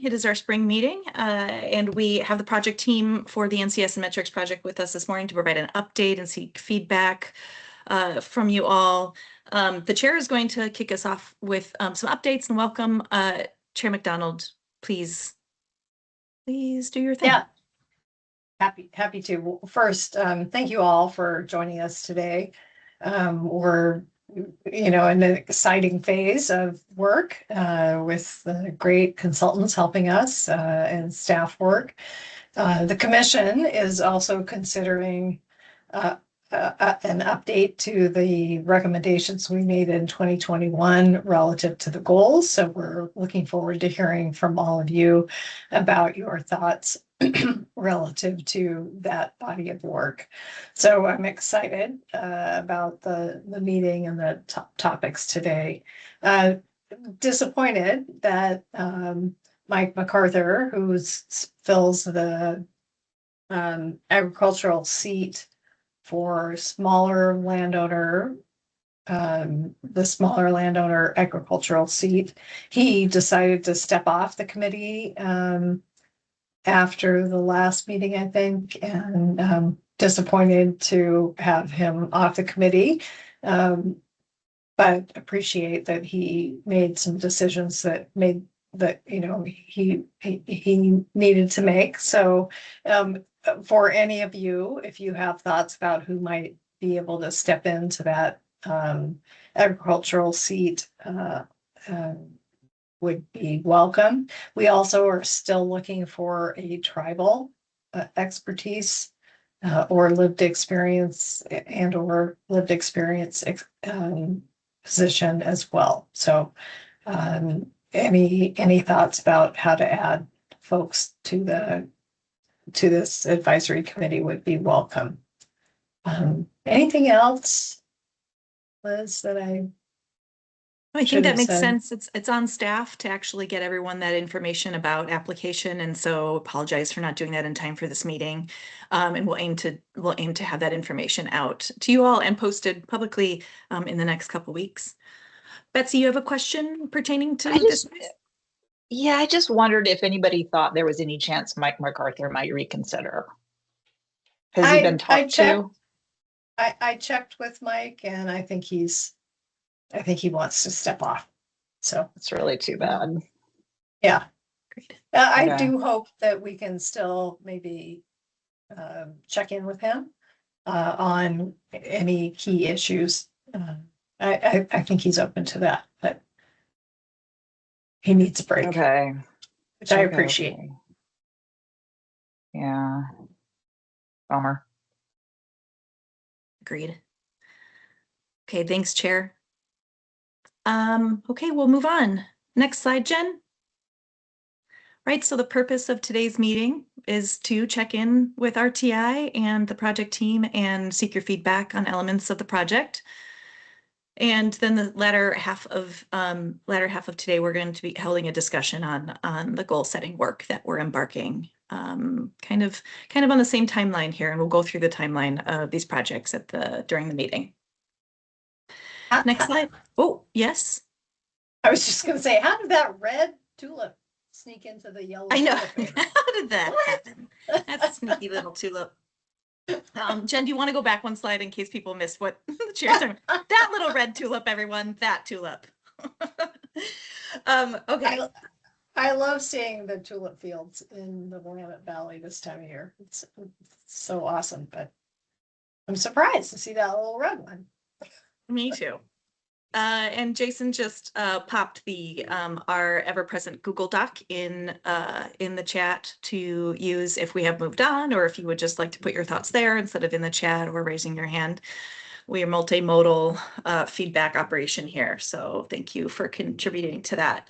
It is our spring meeting, and we have the project team for the NCS and Metrics project with us this morning to provide an update and seek feedback from you all. The chair is going to kick us off with some updates and welcome. Chair McDonald, please do your thing. Yeah, happy to. Well, first, thank you all for joining us today. We're in an exciting phase of work with the great consultants helping us and staff work. The commission is also considering an update to the recommendations we made in 2021 relative to the goals. So we're looking forward to hearing from all of you about your thoughts relative to that body of work. So I'm excited about the meeting and the topics today. Disappointed that Mike MacArthur, who fills the agricultural seat for smaller landowner, the smaller landowner agricultural seat, he decided to step off the committee after the last meeting, I think, and disappointed to have him off the committee. But appreciate that he made some decisions that he needed to make. So for any of you, if you have thoughts about who might be able to step into that agricultural seat, would be welcome. We also are still looking for a tribal expertise or lived experience position as well. So any thoughts about how to add folks to this advisory committee would be welcome. Anything else, Liz, that I think that makes sense. It's on staff to actually get everyone that information about application, and so apologize for not doing that in time for this meeting. And we'll aim to have that information out to you all and posted publicly in the next couple weeks. Betsy, you have a question pertaining to this? Yeah, I just wondered if anybody thought there was any chance Mike MacArthur might reconsider. Has he been talked to? I checked with Mike, and I think he wants to step off. So it's really too bad. Yeah. I do hope that we can still maybe check in with him on any key issues. I think he's open to that, but he needs a break. Okay. Which I appreciate. Okay. Yeah. Bummer. Agreed. Okay, thanks, Chair. Okay, we'll move on. Next slide, Jen. Right, so the purpose of today's meeting is to check in with RTI and the project team and seek your feedback on elements of the project. And then the latter half of today, we're going to be holding a discussion on the goal setting work that we're embarking, kind of on the same timeline here, and we'll go through the timeline of these projects during the meeting. Next slide. Oh, yes. I was just going to say, how did that red tulip sneak into the yellow? I know. How did that happen? That's a sneaky little tulip. Jen, do you want to go back one slide in case people missed what the chair's talking about? That little red tulip, everyone. That tulip. Okay. I love seeing the tulip fields in the Willamette Valley this time of year. It's so awesome, but I'm surprised to see that little red one. Me too. And Jason just popped our ever-present Google Doc in the chat to use if we have moved on, or if you would just like to put your thoughts there instead of in the chat or raising your hand. We are multimodal feedback operation here, so thank you for contributing to that.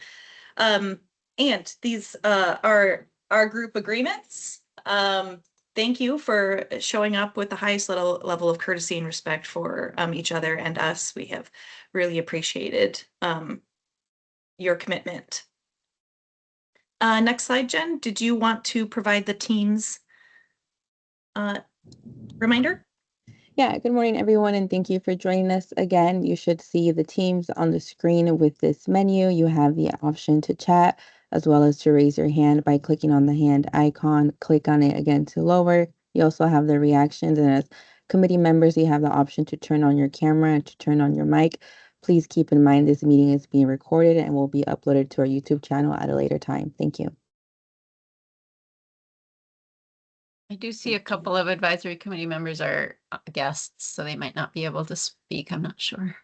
And these are our group agreements. Thank you for showing up with the highest level of courtesy and respect for each other and us. We have really appreciated your commitment. Next slide, Jen. Did you want to provide the team's reminder? Yeah, good morning, everyone, and thank you for joining us again. You should see the teams on the screen with this menu. You have the option to chat as well as to raise your hand by clicking on the hand icon. Click on it again to lower. You also have the reactions, and as committee members, you have the option to turn on your camera and to turn on your mic. Please keep in mind this meeting is being recorded and will be uploaded to our YouTube channel at a later time. Thank you. I do see a couple of advisory committee members are guests, so they might not be able to speak. I'm not sure.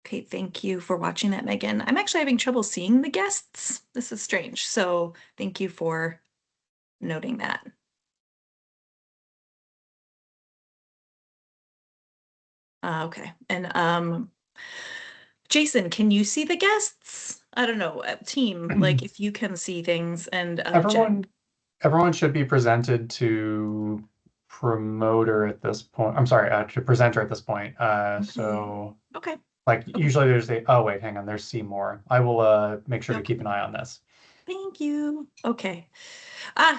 Okay, thank you for watching that, Megan. I'm actually having trouble seeing the guests. This is strange. So thank you for noting that. Okay, and Jason, can you see the guests? I don't know, team, like if you can see things and Jen. Everyone should be presented to promoter at this point. I'm sorry, to presenter at this point. So Okay. like usually there's oh wait, hang on, there's Seymour. I will make sure to keep an eye on this. Thank you. Okay.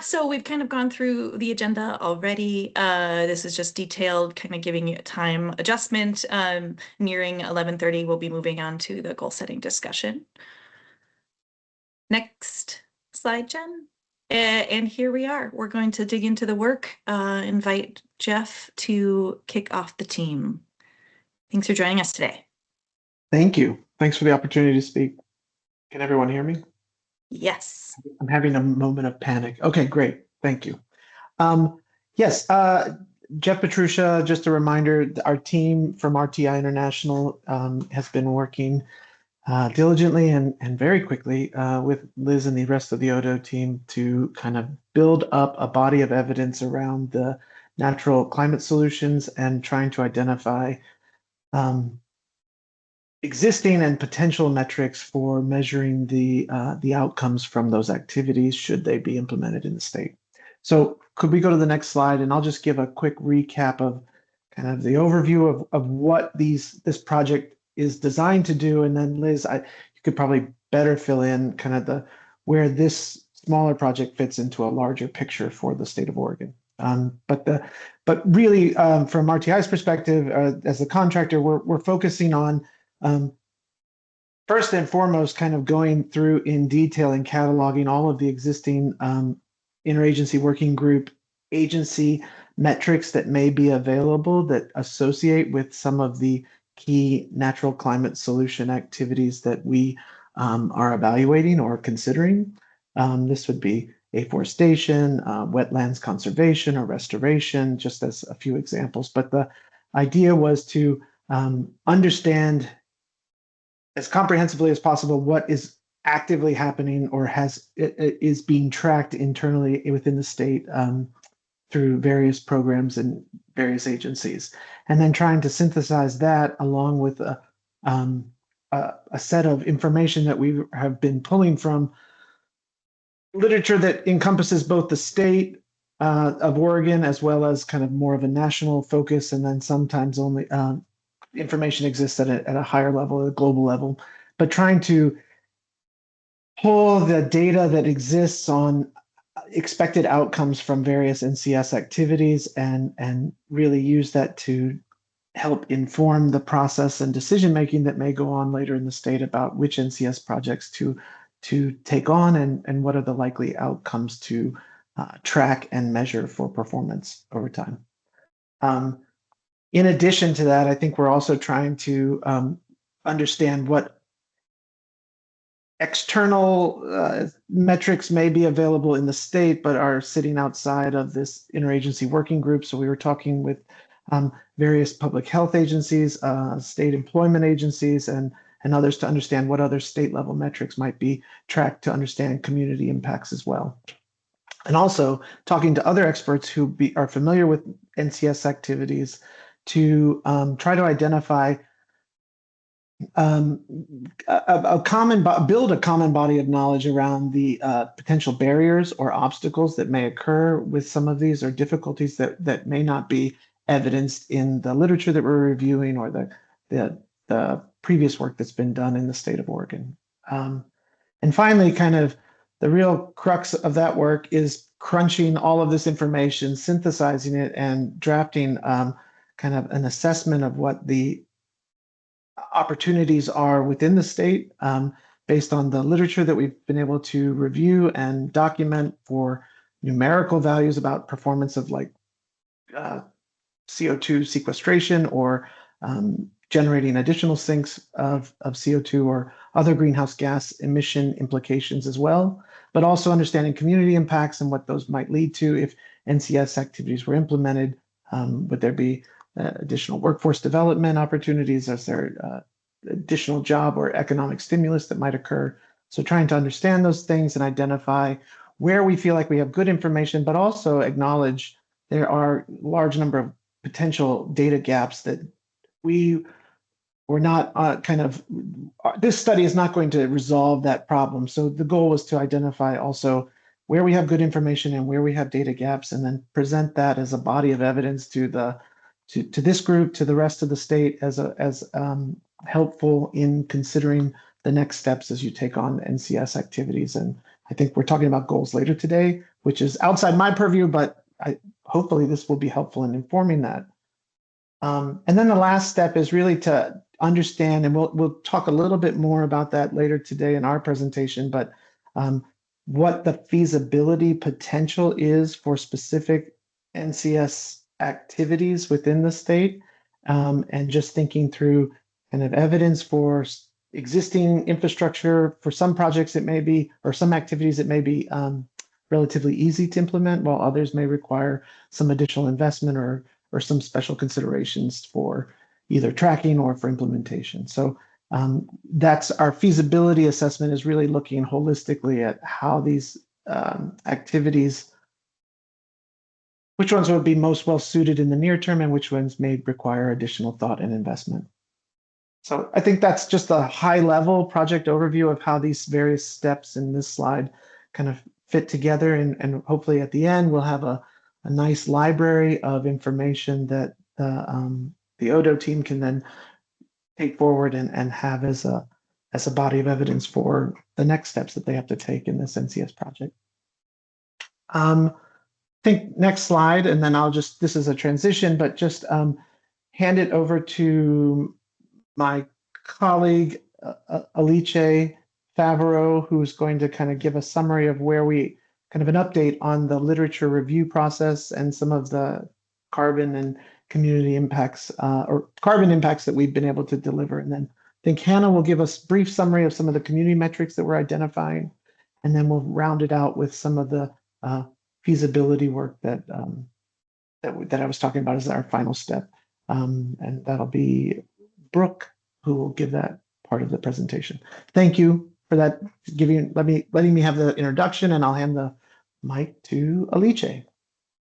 So we've kind of gone through the agenda already. This is just detailed, kind of giving you a time adjustment. Nearing 11:30, we'll be moving on to the goal setting discussion. Next slide, Jen. And here we are. We're going to dig into the work, invite Jeff to kick off the team. Thanks for joining us today. Thank you. Thanks for the opportunity to speak. Can everyone hear me? Yes. I'm having a moment of panic. Okay, great. Thank you. Yes, Jeff Petrusha, just a reminder, our team from RTI International has been working diligently and very quickly with Liz and the rest of the ODO team to kind of build up a body of evidence around the natural climate solutions and trying to identify existing and potential metrics for measuring the outcomes from those activities should they be implemented in the state. So could we go to the next slide, and I'll just give a quick recap of kind of the overview of what this project is designed to do, and then Liz, you could probably better fill in kind of where this smaller project fits into a larger picture for the state of Oregon. But really, from RTI's perspective, as a contractor, we're focusing on first and foremost, kind of going through in detail and cataloging all of the existing interagency working group agency metrics that may be available that associate with some of the key natural climate solution activities that we are evaluating or considering. This would be afforestation, wetlands conservation or restoration, just as a few examples. But the idea was to understand as comprehensively as possible what is actively happening or is being tracked internally within the state through various programs and various agencies, and then trying to synthesize that along with a set of information that we have been pulling from literature that encompasses both the state of Oregon as well as kind of more of a national focus, and then sometimes only information exists at a higher level, a global level, but trying to pull the data that exists on expected outcomes from various NCS activities and really use that to help inform the process and decision making that may go on later in the state about which NCS projects to take on and what are the likely outcomes to track and measure for performance over time. In addition to that, I think we're also trying to understand what external metrics may be available in the state, but are sitting outside of this interagency working group. So we were talking with various public health agencies, state employment agencies, and others to understand what other state level metrics might be tracked to understand community impacts as well. And also talking to other experts who are familiar with NCS activities to try to identify build a common body of knowledge around the potential barriers or obstacles that may occur with some of these, or difficulties that may not be evidenced in the literature that we're reviewing or the previous work that's been done in the state of Oregon. And finally, kind of the real crux of that work is crunching all of this information, synthesizing it, and drafting kind of an assessment of what the opportunities are within the state based on the literature that we've been able to review and document for numerical values about performance of like CO2 sequestration or generating additional sinks of CO2 or other greenhouse gas emission implications as well, but also understanding community impacts and what those might lead to if NCS activities were implemented. Would there be additional workforce development opportunities? Is there additional job or economic stimulus that might occur? So trying to understand those things and identify where we feel like we have good information, but also acknowledge there are a large number of potential data gaps that we were not this study is not going to resolve that problem. So the goal was to identify also where we have good information and where we have data gaps, and then present that as a body of evidence to this group, to the rest of the state as helpful in considering the next steps as you take on NCS activities. And I think we're talking about goals later today, which is outside my purview, but hopefully this will be helpful in informing that. And then the last step is really to understand, and we'll talk a little bit more about that later today in our presentation, but what the feasibility potential is for specific NCS activities within the state, and just thinking through kind of evidence for existing infrastructure. For some projects it may be, or some activities it may be relatively easy to implement, while others may require some additional investment or some special considerations for either tracking or for implementation. So that's our feasibility assessment, is really looking holistically at how these activities, which ones would be most well suited in the near term and which ones may require additional thought and investment. So I think that's just a high level project overview of how these various steps in this slide kind of fit together. And hopefully at the end, we'll have a nice library of information that the ODO team can then take forward and have as a body of evidence for the next steps that they have to take in this NCS project. I think next slide, and then this is a transition, but just hand it over to my colleague, Alice Favreau, who's going to kind of give a summary of where we kind of an update on the literature review process and some of the carbon and community impacts or carbon impacts that we've been able to deliver. And then I think Hannah will give us a brief summary of some of the community metrics that we're identifying, and then we'll round it out with some of the feasibility work that I was talking about as our final step. And that'll be Brooke who will give that part of the presentation. Thank you for that, letting me have the introduction, and I'll hand the mic to Alice.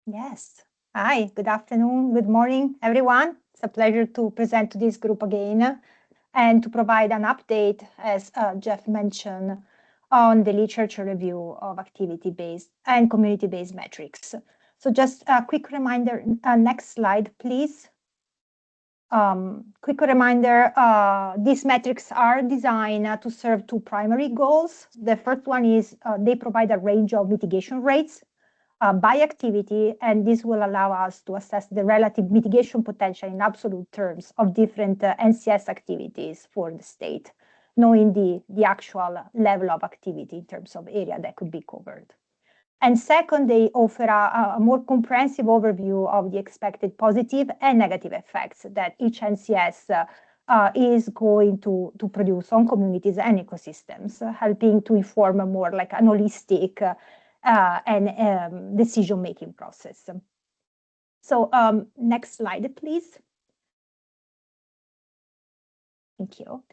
Yes. Hi, good afternoon, good morning, everyone. It's a pleasure to present to this group again and to provide an update, as Jeff mentioned, on the literature review of activity-based and community-based metrics. So just a quick reminder, next slide, please. Quick reminder, these metrics are designed to serve two primary goals. The first one is they provide a range of mitigation rates by activity, and this will allow us to assess the relative mitigation potential in absolute terms of different NCS activities for the state, knowing the actual level of activity in terms of area that could be covered. And second, they offer a more comprehensive overview of the expected positive and negative effects that each NCS is going to produce on communities and ecosystems, helping to inform a more like an holistic and decision-making process. So next slide, please. Thank you.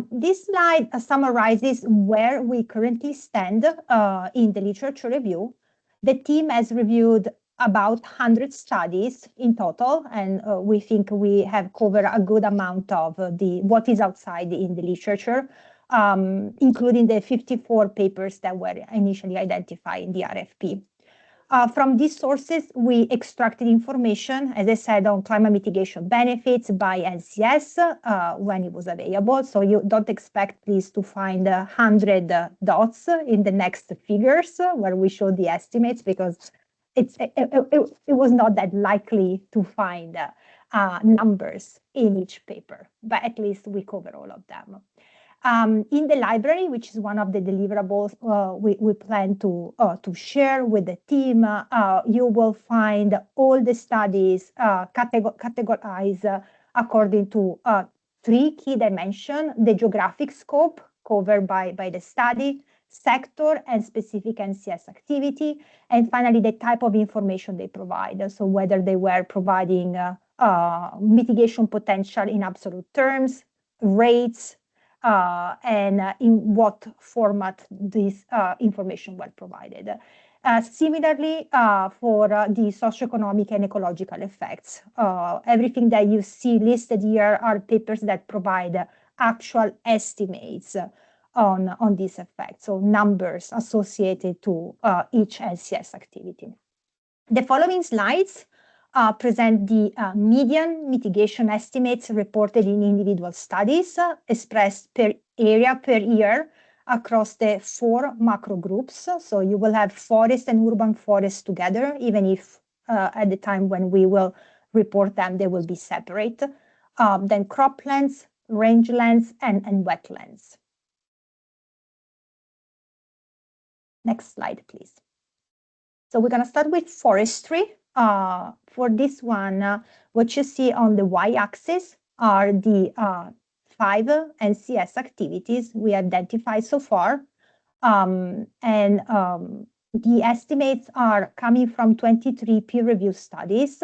This slide summarizes where we currently stand in the literature review. The team has reviewed about 100 studies in total, and we think we have covered a good amount of what is outside in the literature, including the 54 papers that were initially identified in the RFP. From these sources, we extracted information, as I said, on climate mitigation benefits by NCS when it was available. So you don't expect, please, to find 100 dots in the next figures where we show the estimates, because it was not that likely to find numbers in each paper, but at least we cover all of them. In the library, which is one of the deliverables we plan to share with the team, you will find all the studies categorized according to 3 key dimensions: the geographic scope covered by the study, sector and specific NCS activity, and finally the type of information they provide. So whether they were providing mitigation potential in absolute terms, rates, and in what format this information were provided. Similarly, for the socioeconomic and ecological effects, everything that you see listed here are papers that provide actual estimates on these effects, so numbers associated to each NCS activity. The following slides present the median mitigation estimates reported in individual studies expressed per area per year across the 4 macro groups. So you will have forest and urban forests together, even if at the time when we will report them, they will be separate. Then croplands, rangelands, and wetlands. Next slide, please. So we're going to start with forestry. For this one, what you see on the y-axis are the 5 NCS activities we identified so far. The estimates are coming from 23 peer-reviewed studies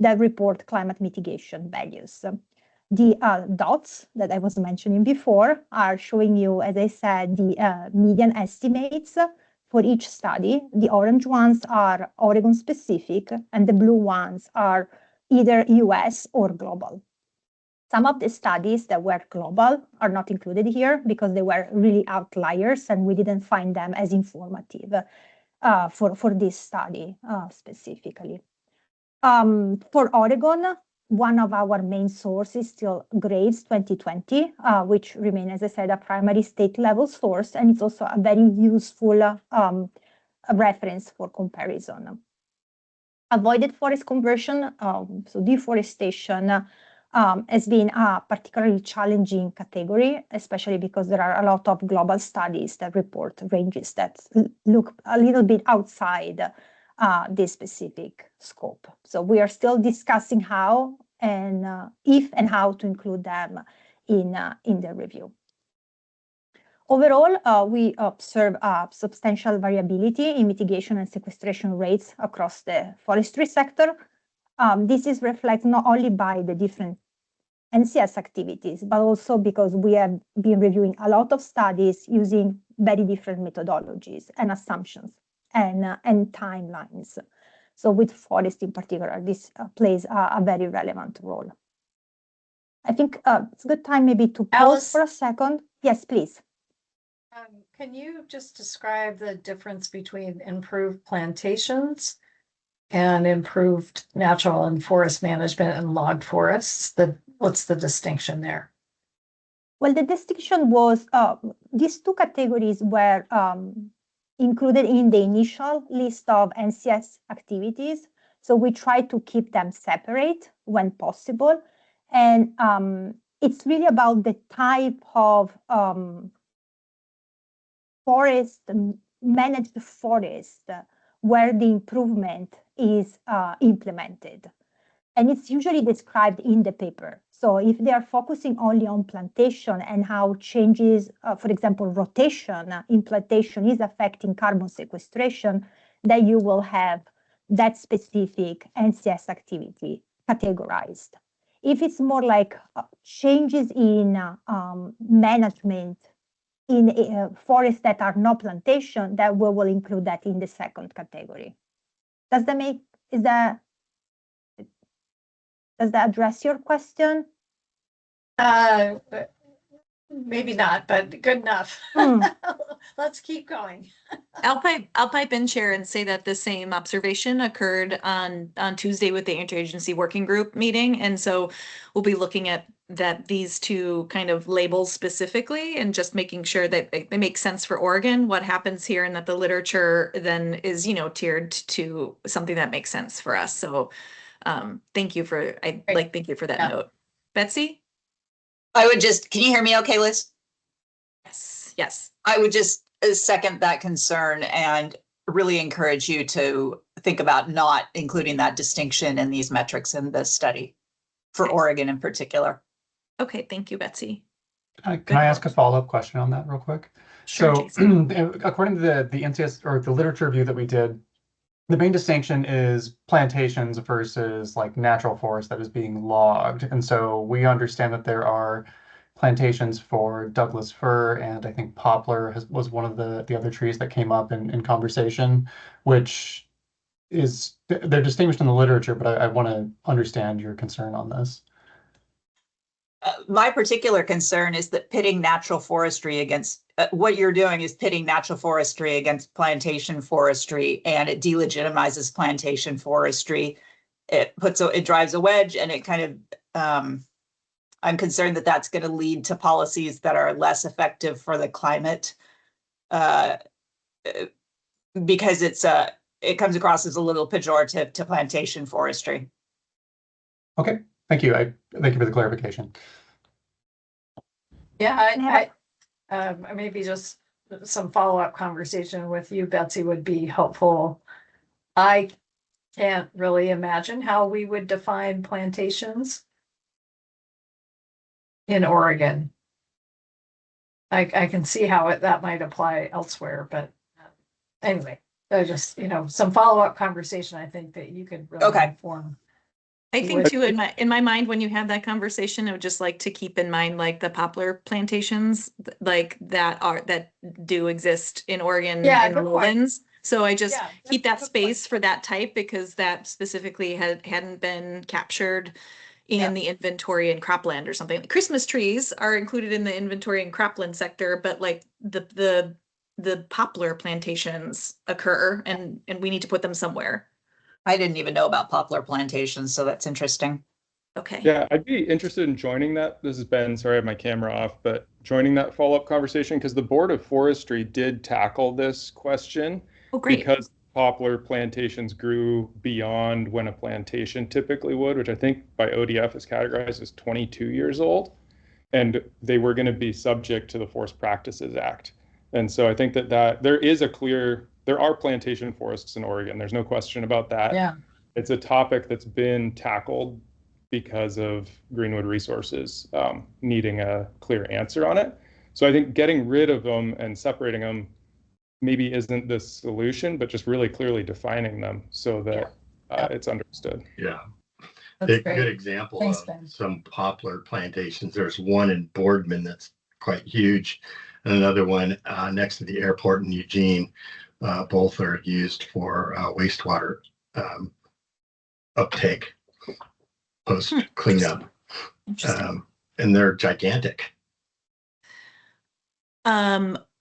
that report climate mitigation values. The dots that I was mentioning before are showing you, as I said, the median estimates for each study. The orange ones are Oregon specific, and the blue ones are either US or global. Some of the studies that were global are not included here because they were really outliers and we didn't find them as informative for this study specifically. For Oregon, one of our main sources still Graves 2020, which remain, as I said, a primary state level source, and it's also a very useful reference for comparison. Avoided forest conversion, so deforestation, has been a particularly challenging category, especially because there are a lot of global studies that report ranges that look a little bit outside this specific scope. So we are still discussing how and if and how to include them in the review. Overall, we observe substantial variability in mitigation and sequestration rates across the forestry sector. This is reflected not only by the different NCS activities, but also because we have been reviewing a lot of studies using very different methodologies and assumptions and timelines. So with forest in particular, this plays a very relevant role. I think it's a good time maybe to pause Alice? for a second. Yes, please. Can you just describe the difference between improved plantations and improved natural and forest management and logged forests? What's the distinction there? Well, the distinction was these 2 categories were included in the initial list of NCS activities. So we try to keep them separate when possible. And it's really about the type of managed forest where the improvement is implemented. And it's usually described in the paper. So if they are focusing only on plantation and how changes, for example, rotation in plantation is affecting carbon sequestration, then you will have that specific NCS activity categorized. If it's more like changes in management in forests that are not plantation, that we will include that in the second category. Does that address your question? Maybe not, but good enough. Let's keep going. I'll pipe in, Chair, and say that the same observation occurred on Tuesday with the interagency working group meeting. And so we'll be looking at these 2 kind of labels specifically and just making sure that they make sense for Oregon, what happens here, and that the literature then is, tiered to something that makes sense for us. So thank you for that note. Betsy? can you hear me okay, Liz? Yes, yes. I would just second that concern and really encourage you to think about not including that distinction in these metrics in this study for Okay. Oregon in particular. Okay, thank you, Betsy. Can I ask a follow-up question on that real quick? Sure, So Jason. according to the NCS or the literature review that we did, the main distinction is plantations versus like natural forest that is being logged. And so we understand that there are plantations for Douglas fir, and I think poplar was one of the other trees that came up in conversation, which is, they're distinguished in the literature, but I want to understand your concern on this. My particular concern is that pitting natural forestry against what you're doing is pitting natural forestry against plantation forestry, and it delegitimizes plantation forestry. It drives a wedge, and it kind of I'm concerned that that's going to lead to policies that are less effective for the climate, because it comes across as a little pejorative to plantation forestry. Okay, thank you. Thank you for the clarification. Yeah, maybe just some follow-up conversation with you, Betsy, would be helpful. I can't really imagine how we would define plantations in Oregon. I can see how that might apply elsewhere, but anyway, just, some follow-up conversation, I think that you could really Okay. inform. I think too, in my mind, when you have that conversation, I would just like to keep in mind like the poplar plantations like that do exist in Oregon Yeah, and the good point. lowlands. So I just Yeah, keep that good point. space for that type because that specifically hadn't been captured in Yeah. the inventory in cropland or something. Christmas trees are included in the inventory in cropland sector, but like the poplar plantations occur and we need to put them somewhere. I didn't even know about poplar plantations, so that's interesting. Okay. Yeah, I'd be interested in joining that. This is Ben. Sorry, I have my camera off, but joining that follow-up conversation because the Board of Forestry did tackle this question Oh, great. because poplar plantations grew beyond when a plantation typically would, which I think by ODF is categorized as 22 years old. And they were going to be subject to the Forest Practices Act. And so I think that there are plantation forests in Oregon. There's no question about that. Yeah. It's a topic that's been tackled because of Greenwood Resources needing a clear answer on it. So I think getting rid of them and separating them maybe isn't the solution, but just really clearly defining them so that it's understood. Yeah. That's A great. good example Thanks, of Ben. some poplar plantations. There's one in Boardman that's quite huge, and another one next to the airport in Eugene. Both are used for wastewater uptake post cleanup, Interesting. and they're gigantic.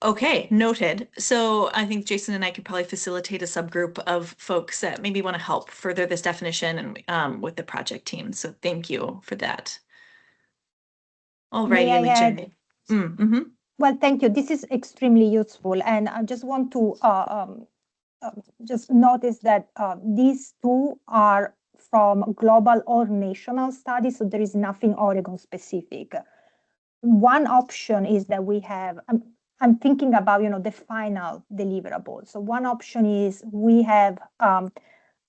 Okay, noted. So I think Jason and I could probably facilitate a subgroup of folks that maybe want to help further this definition and with the project team. So thank you for that. All righty, May I add? Alicia. Mm-hmm. Well, thank you. This is extremely useful. And I just want to just notice that these two are from global or national studies, so there is nothing Oregon specific. One option is that we have, I'm thinking about, the final deliverable. So one option is we have an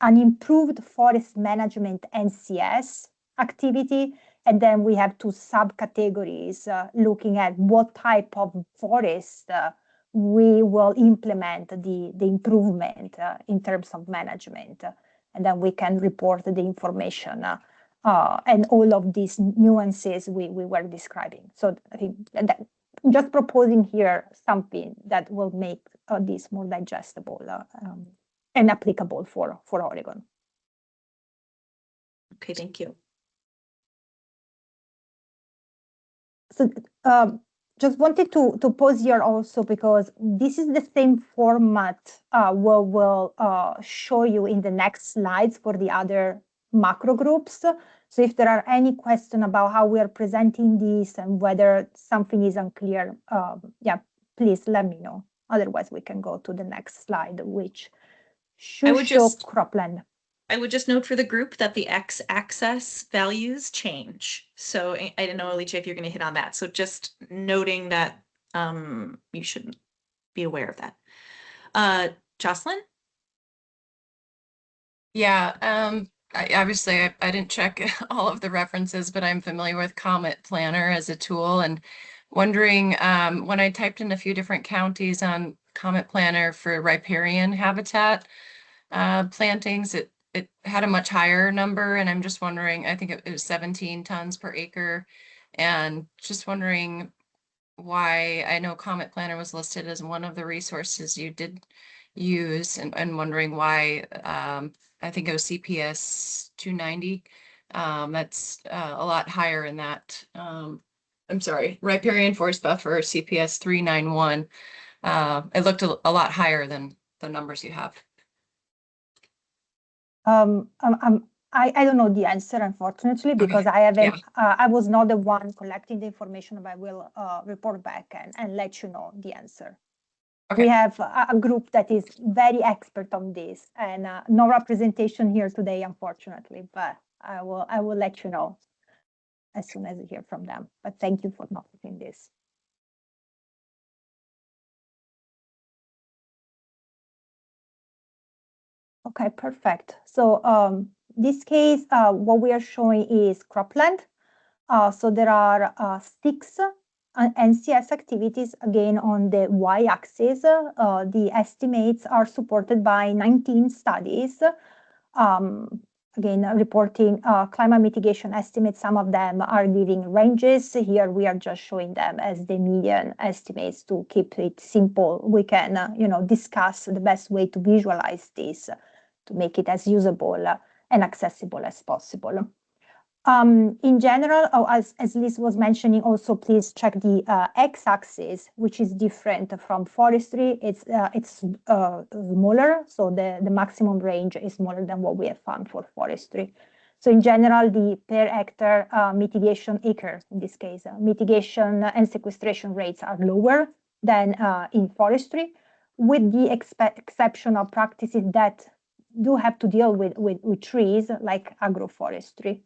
improved forest management NCS activity, and then we have two subcategories looking at what type of forest we will implement the improvement in terms of management. And then we can report the information and all of these nuances we were describing. So I think that just proposing here something that will make this more digestible and applicable for Oregon. Okay, thank you. So just wanted to pause here also because this is the same format we'll show you in the next slides for the other macro groups. So if there are any questions about how we are presenting this and whether something is unclear, please let me know. Otherwise, we can go to the next slide, which should show cropland. I would just note for the group that the x-axis values change. So I don't know, Alicia, if you're going to hit on that. So just noting that you should be aware of that. Jocelyn? Yeah, I didn't check all of the references, but I'm familiar with Comet Planner as a tool and wondering, when I typed in a few different counties on Comet Planner for riparian habitat plantings, it had a much higher number, and I'm just wondering, I think it was 17 tons per acre, and just wondering why. I know Comet Planner was listed as one of the resources you did use, and wondering why. I think it was CPS 290. That's a lot higher in that. I'm sorry, riparian forest buffer CPS 391. It looked a lot higher than the numbers you have. I don't know the answer, unfortunately, because I haven't, I was not the one collecting the information, but I will report back and let you know the answer. Okay. We have a group that is very expert on this, and no representation here today, unfortunately, but I will let you know as soon as I hear from them. But thank you for noticing this. Okay, perfect. So this case, what we are showing is cropland. So there are 6 NCS activities, again, on the y-axis. The estimates are supported by 19 studies. Again, reporting climate mitigation estimates. Some of them are giving ranges. Here we are just showing them as the median estimates to keep it simple. We can, discuss the best way to visualize this to make it as usable and accessible as possible. In general, as Liz was mentioning, also please check the x-axis, which is different from forestry. It's smaller, so the maximum range is smaller than what we have found for forestry. So in general, the per hectare mitigation acre, in this case, mitigation and sequestration rates are lower than in forestry, with the exception of practices that do have to deal with trees, like agroforestry.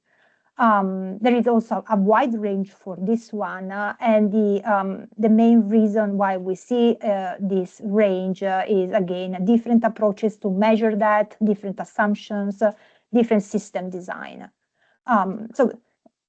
There is also a wide range for this one, and the main reason why we see this range is, again, different approaches to measure that, different assumptions, different system design. So,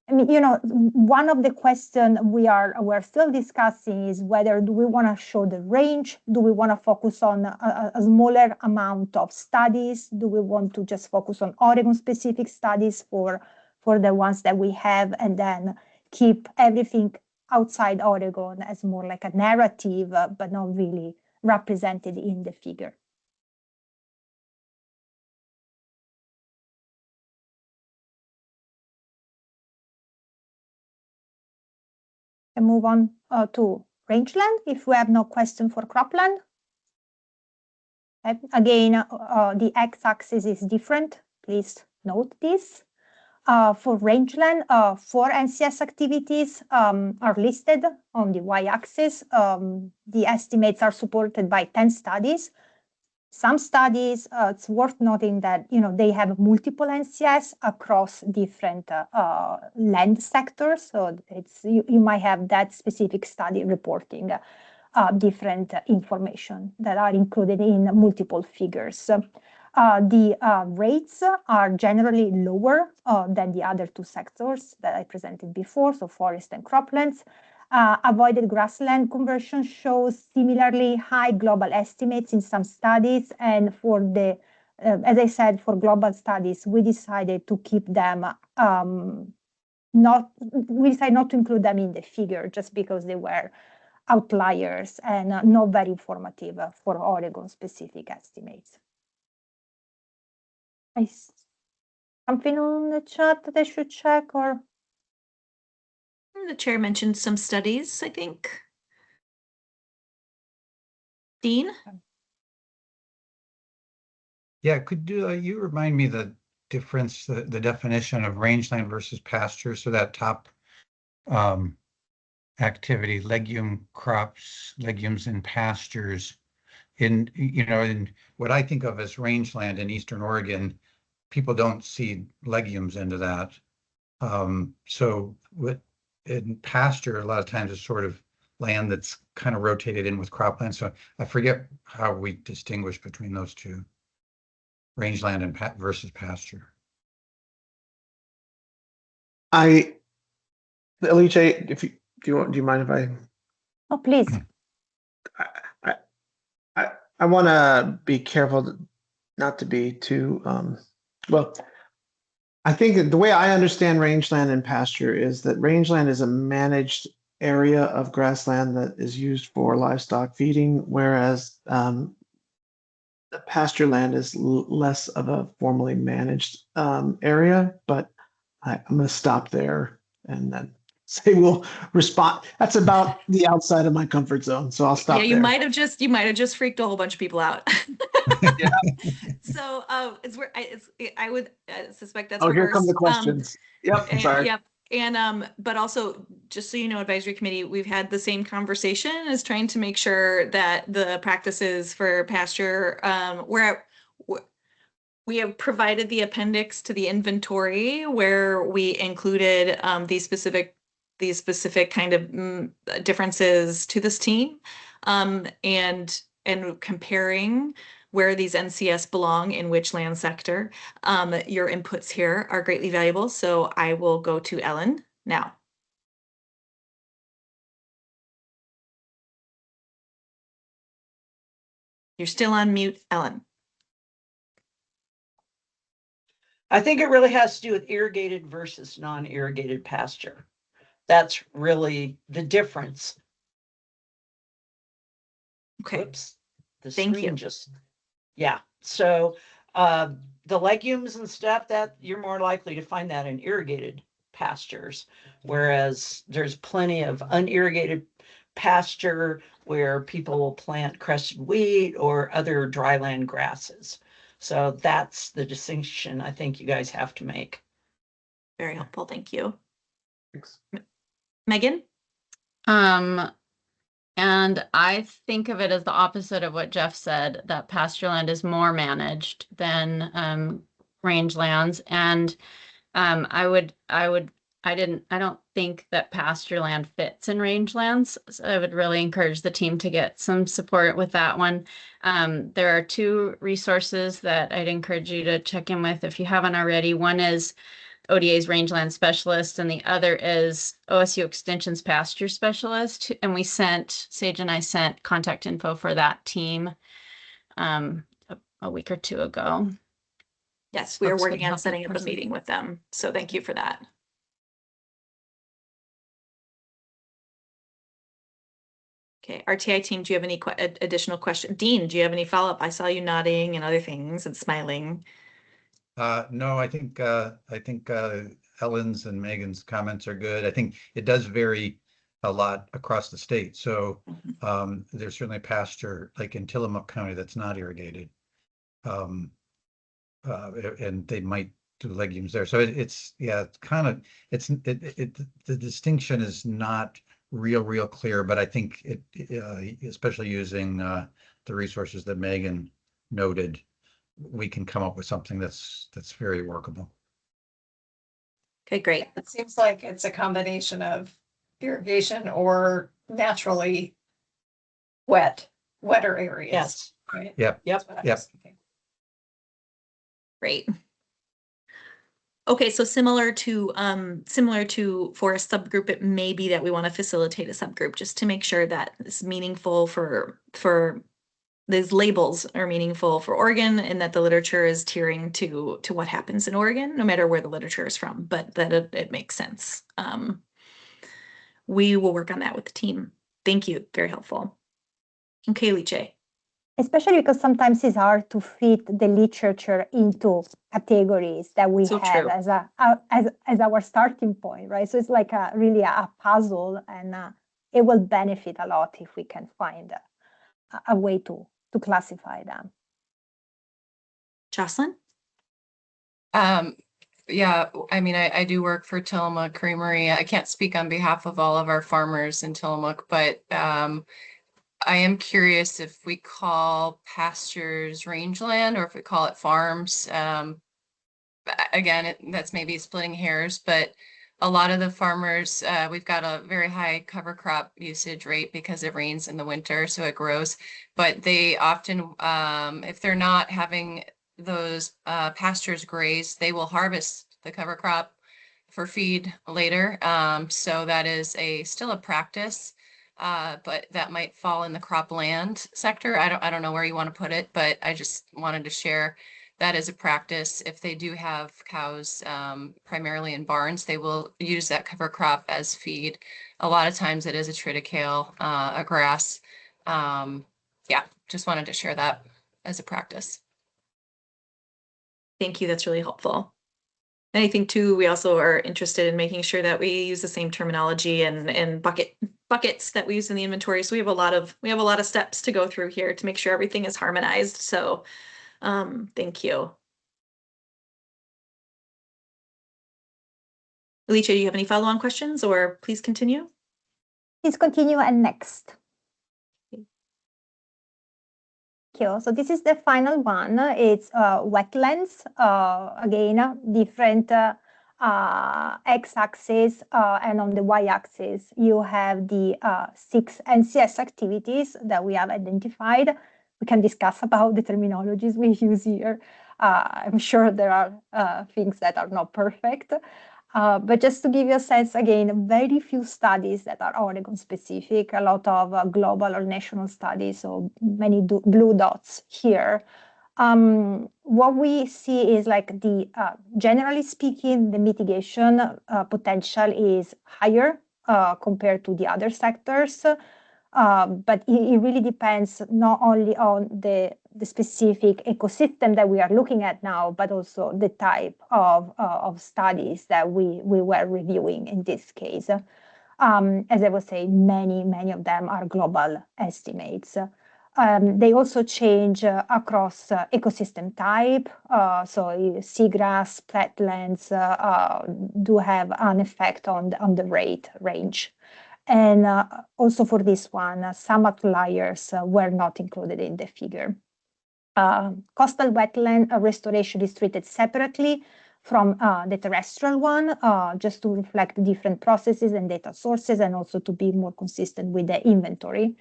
I mean, one of the questions we're still discussing is whether do we want to show the range? Do we want to focus on a smaller amount of studies? Do we want to just focus on Oregon-specific studies for the ones that we have, and then keep everything outside Oregon as more like a narrative, but not really represented in the figure? And move on to rangeland, if we have no question for cropland. Again, the x-axis is different. Please note this. For rangeland, 4 NCS activities are listed on the y-axis. The estimates are supported by 10 studies. Some studies, it's worth noting that they have multiple NCS across different land sectors. So you might have that specific study reporting different information that are included in multiple figures. The rates are generally lower than the other 2 sectors that I presented before, so forest and croplands. Avoided grassland conversion shows similarly high global estimates in some studies, and for the, as I said, for global studies, we decided to keep them we decided not to include them in the figure just because they were outliers and not very informative for Oregon-specific estimates. Something on the chat that I should check, or? The chair mentioned some studies, I think. Dean? Yeah, could you remind me the difference, the definition of rangeland versus pasture? So that top activity, legume crops, legumes and pastures. In what I think of as rangeland in Eastern Oregon, people don't seed legumes into that. So in pasture, a lot of times it's sort of land that's kind of rotated in with cropland. So I forget how we distinguish between those two, rangeland and versus pasture. Alicia, if you do you want, do you mind if I? Oh, please. I want to be careful not to be too, well, I think that the way I understand rangeland and pasture is that rangeland is a managed area of grassland that is used for livestock feeding, whereas the pasture land is less of a formally managed area. But I'm going to stop there and then say we'll respond. That's about the outside of my comfort zone, so I'll stop Yeah, you there. might have just freaked a whole bunch of people out. Yeah. So I would suspect that's Oh, here come the reversed. questions. Yep, And, sorry. yep. And but also, just so you know, advisory committee, we've had the same conversation as trying to make sure that the practices for pasture, we have provided the appendix to the inventory where we included these specific kind of differences to this team, and comparing where these NCS belong in which land sector. Your inputs here are greatly valuable, so I will go to Ellen now. You're still on mute, Ellen. I think it really has to do with irrigated versus non-irrigated pasture. That's really the difference. Okay. Whoops. The Thank screen you. just, yeah. So the legumes and stuff, that you're more likely to find that in irrigated pastures, whereas there's plenty of unirrigated pasture where people will plant crested wheat or other dryland grasses. So that's the distinction I think you guys have to make. Very helpful. Thank you. Thanks. Megan? And I think of it as the opposite of what Jeff said, that pasture land is more managed than rangelands. And I don't think that pasture land fits in rangelands. So I would really encourage the team to get some support with that one. There are two resources that I'd encourage you to check in with if you haven't already. One is ODA's rangeland specialist, and the other is OSU Extension's pasture specialist. And Sage and I sent contact info for that team a week or two ago. Yes, we are Folks would working on help setting in up a person. meeting with them. So thank you for that. Okay, RTI team, do you have any additional questions? Dean, do you have any follow-up? I saw you nodding and other things and smiling. No, I think Ellen's and Megan's comments are good. I think it does vary a lot across the state. So there's certainly pasture like in Tillamook County that's not irrigated. And they might do legumes there. So it's the distinction is not real clear, but I think especially using the resources that Megan noted, we can come up with something that's very workable. Okay, great. It seems like it's a combination of irrigation or naturally wetter areas. Yes. Right? Yep. That's what I was Yep. thinking. Great. Okay, so similar to forest subgroup, it may be that we want to facilitate a subgroup just to make sure that it's meaningful for these labels are meaningful for Oregon, and that the literature is tiering to what happens in Oregon, no matter where the literature is from, but that it makes sense. We will work on that with the team. Thank you. Very helpful. Okay, Liche. Especially because sometimes it's hard to fit the literature into categories that we So have true. as our starting point, right? So it's like really a puzzle, and it will benefit a lot if we can find a way to classify them. Jocelyn? Yeah, I mean, I do work for Tillamook Creamery. I can't speak on behalf of all of our farmers in Tillamook, but I am curious if we call pastures rangeland or if we call it farms. Again, that's maybe splitting hairs, but a lot of the farmers, we've got a very high cover crop usage rate because it rains in the winter, so it grows. But they often, if they're not having those pastures graze, they will harvest the cover crop for feed later. So that is still a practice, but that might fall in the cropland sector. I don't know where you want to put it, but I just wanted to share that as a practice. If they do have cows, primarily in barns, they will use that cover crop as feed. A lot of times it is a triticale, a grass. Yeah, just wanted to share that as a practice. Thank you. That's really helpful. And I think too, we also are interested in making sure that we use the same terminology and buckets that we use in the inventory. So we have a lot of steps to go through here to make sure everything is harmonized. So thank you. Alicia, do you have any follow-on questions, or please continue? Please continue and next. Okay, so this is the final one. It's wetlands. Again, different x-axis, and on the y-axis you have the 6 NCS activities that we have identified. We can discuss about the terminologies we use here. I'm sure there are things that are not perfect. But just to give you a sense, again, very few studies that are Oregon specific, a lot of global or national studies, so many blue dots here. What we see is like generally speaking, the mitigation potential is higher compared to the other sectors. But it really depends not only on the specific ecosystem that we are looking at now, but also the type of studies that we were reviewing in this case. As I was saying, many of them are global estimates. They also change across ecosystem type. So seagrass, flatlands do have an effect on the rate range. And also for this one, some outliers were not included in the figure. Coastal wetland restoration is treated separately from the terrestrial one, just to reflect different processes and data sources, and also to be more consistent with the inventory.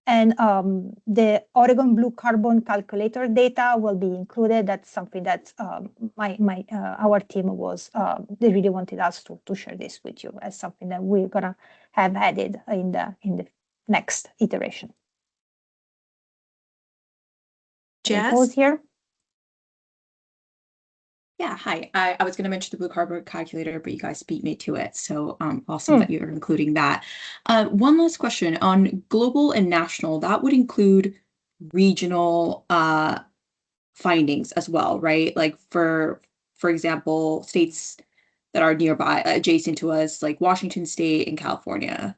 The Oregon Blue Carbon Calculator data will be included. That's something that our team was, they really wanted us to share this with you as something that we're gonna have added in the next iteration. Jazz? Pause here. Yeah, hi. I was going to mention the Blue Carbon Calculator, but you guys beat me to it. So awesome that you're including that. One last question on global and national. That would include regional findings as well, right? Like for example, states that are nearby, adjacent to us, like Washington State and California.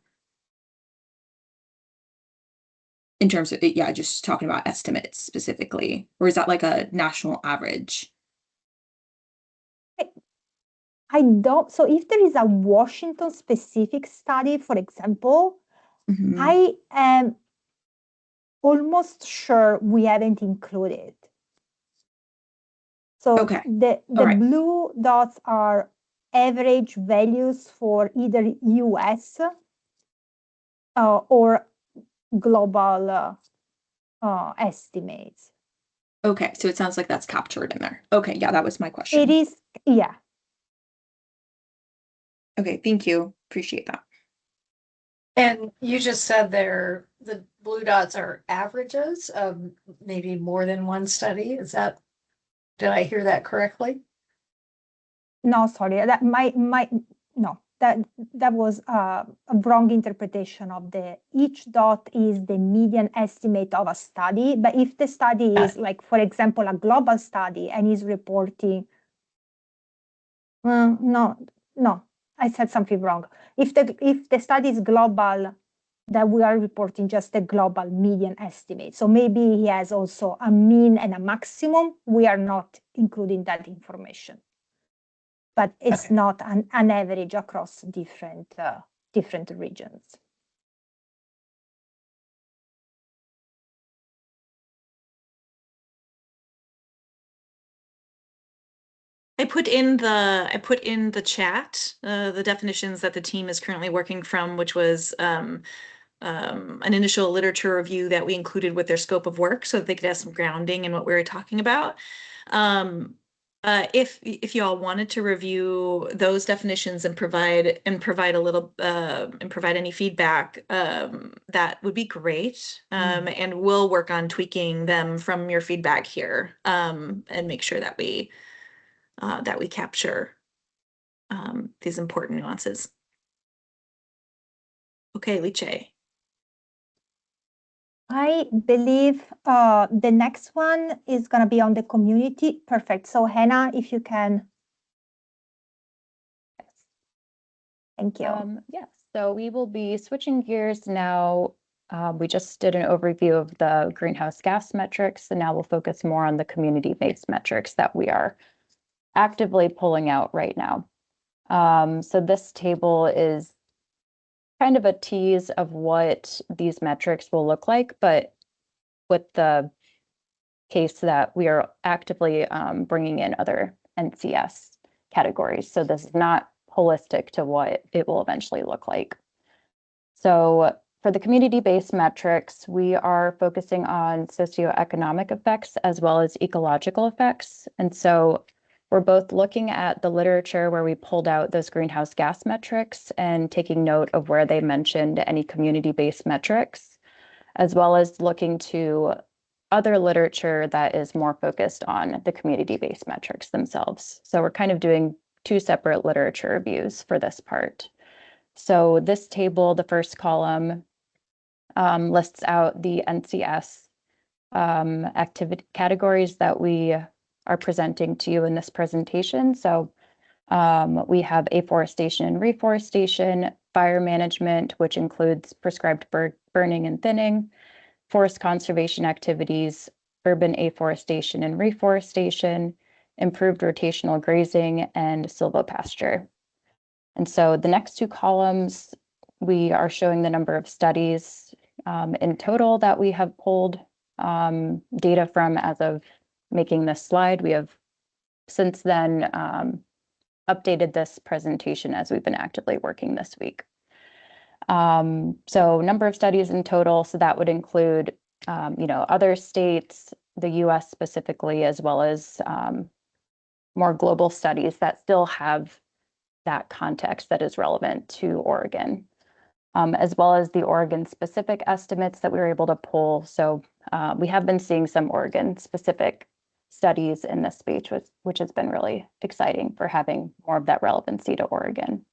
In terms of, yeah, just talking about estimates specifically, or is that like a national average? I don't, so if there is a Washington specific study, for example, I am almost sure we haven't included. So the blue dots are average values for either US or global estimates. Okay, so it sounds like that's captured in there. Okay, yeah, that was my question. It is, yeah. Okay, thank you. Appreciate that. And you just said the blue dots are averages of maybe more than one study. Did I hear that correctly? No, sorry, that that was a wrong interpretation of each dot is the median estimate of a study. But if the study is like, for example, a global study and is reporting, no, I said something wrong. If the study is global, that we are reporting just the global median estimate. So maybe he has also a mean and a maximum. We are not including that information. But it's not an average across different regions. I put in the chat the definitions that the team is currently working from, which was an initial literature review that we included with their scope of work, so that they could have some grounding in what we were talking about. If you all wanted to review those definitions and provide any feedback, that would be great. And we'll work on tweaking them from your feedback here, and make sure that we capture these important nuances. Okay, Liche. I believe the next one is going to be on the community. Perfect. So Hannah, if you can. Thank you. Yes, so we will be switching gears now. We just did an overview of the greenhouse gas metrics, and now we'll focus more on the community-based metrics that we are actively pulling out right now. So this table is kind of a tease of what these metrics will look like, but with the case that we are actively bringing in other NCS categories. So this is not holistic to what it will eventually look like. So for the community-based metrics, we are focusing on socioeconomic effects as well as ecological effects. And so we're both looking at the literature where we pulled out those greenhouse gas metrics and taking note of where they mentioned any community-based metrics, as well as looking to other literature that is more focused on the community-based metrics themselves. So we're kind of doing two separate literature reviews for this part. So this table, the first column, lists out the NCS activity categories that we are presenting to you in this presentation. So we have afforestation and reforestation, fire management, which includes prescribed burning and thinning, forest conservation activities, urban afforestation and reforestation, improved rotational grazing, and silvopasture. And so the next two columns, we are showing the number of studies in total that we have pulled data from as of making this slide. We have since then updated this presentation as we've been actively working this week. So number of studies in total, so that would include other states, the US specifically, as well as more global studies that still have that context that is relevant to Oregon, as well as the Oregon specific estimates that we were able to pull. So we have been seeing some Oregon specific studies in this space, which has been really exciting for having more of that relevancy to Oregon.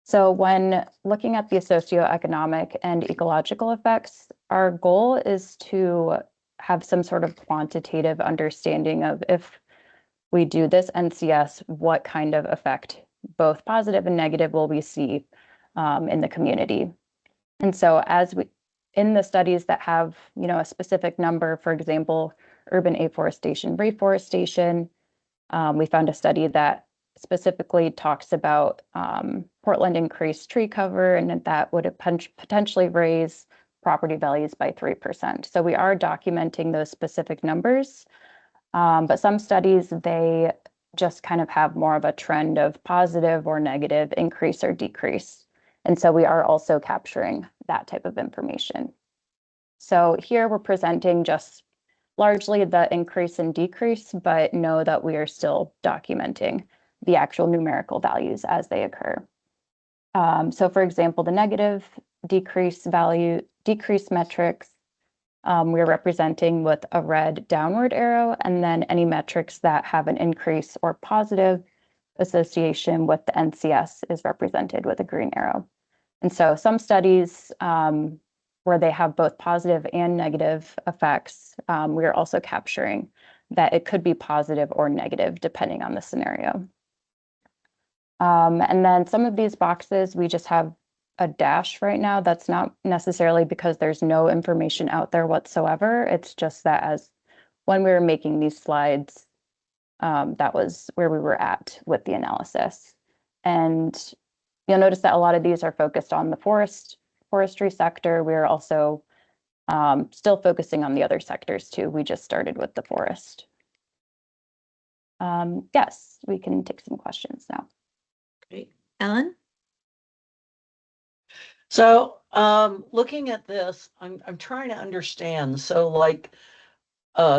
So when looking at the socioeconomic and ecological effects, our goal is to have some sort of quantitative understanding of, if we do this NCS, what kind of effect, both positive and negative, will we see in the community. And so as we, in the studies that have, a specific number, for example, urban afforestation, reforestation, we found a study that specifically talks about Portland increased tree cover, and that would potentially raise property values by 3%. So we are documenting those specific numbers, but some studies, they just kind of have more of a trend of positive or negative increase or decrease. And so we are also capturing that type of information. So here we're presenting just largely the increase and decrease, but know that we are still documenting the actual numerical values as they occur. So for example, the negative decrease metrics, we're representing with a red downward arrow, and then any metrics that have an increase or positive association with the NCS is represented with a green arrow. And so some studies where they have both positive and negative effects, we are also capturing that it could be positive or negative depending on the scenario. And then some of these boxes, we just have a dash right now. That's not necessarily because there's no information out there whatsoever. It's just that as when we were making these slides, that was where we were at with the analysis. And you'll notice that a lot of these are focused on the forestry sector. We're also still focusing on the other sectors too. We just started with the forest. yes, we can take some questions now. Great. Ellen? So, looking at this, I'm trying to understand. So like,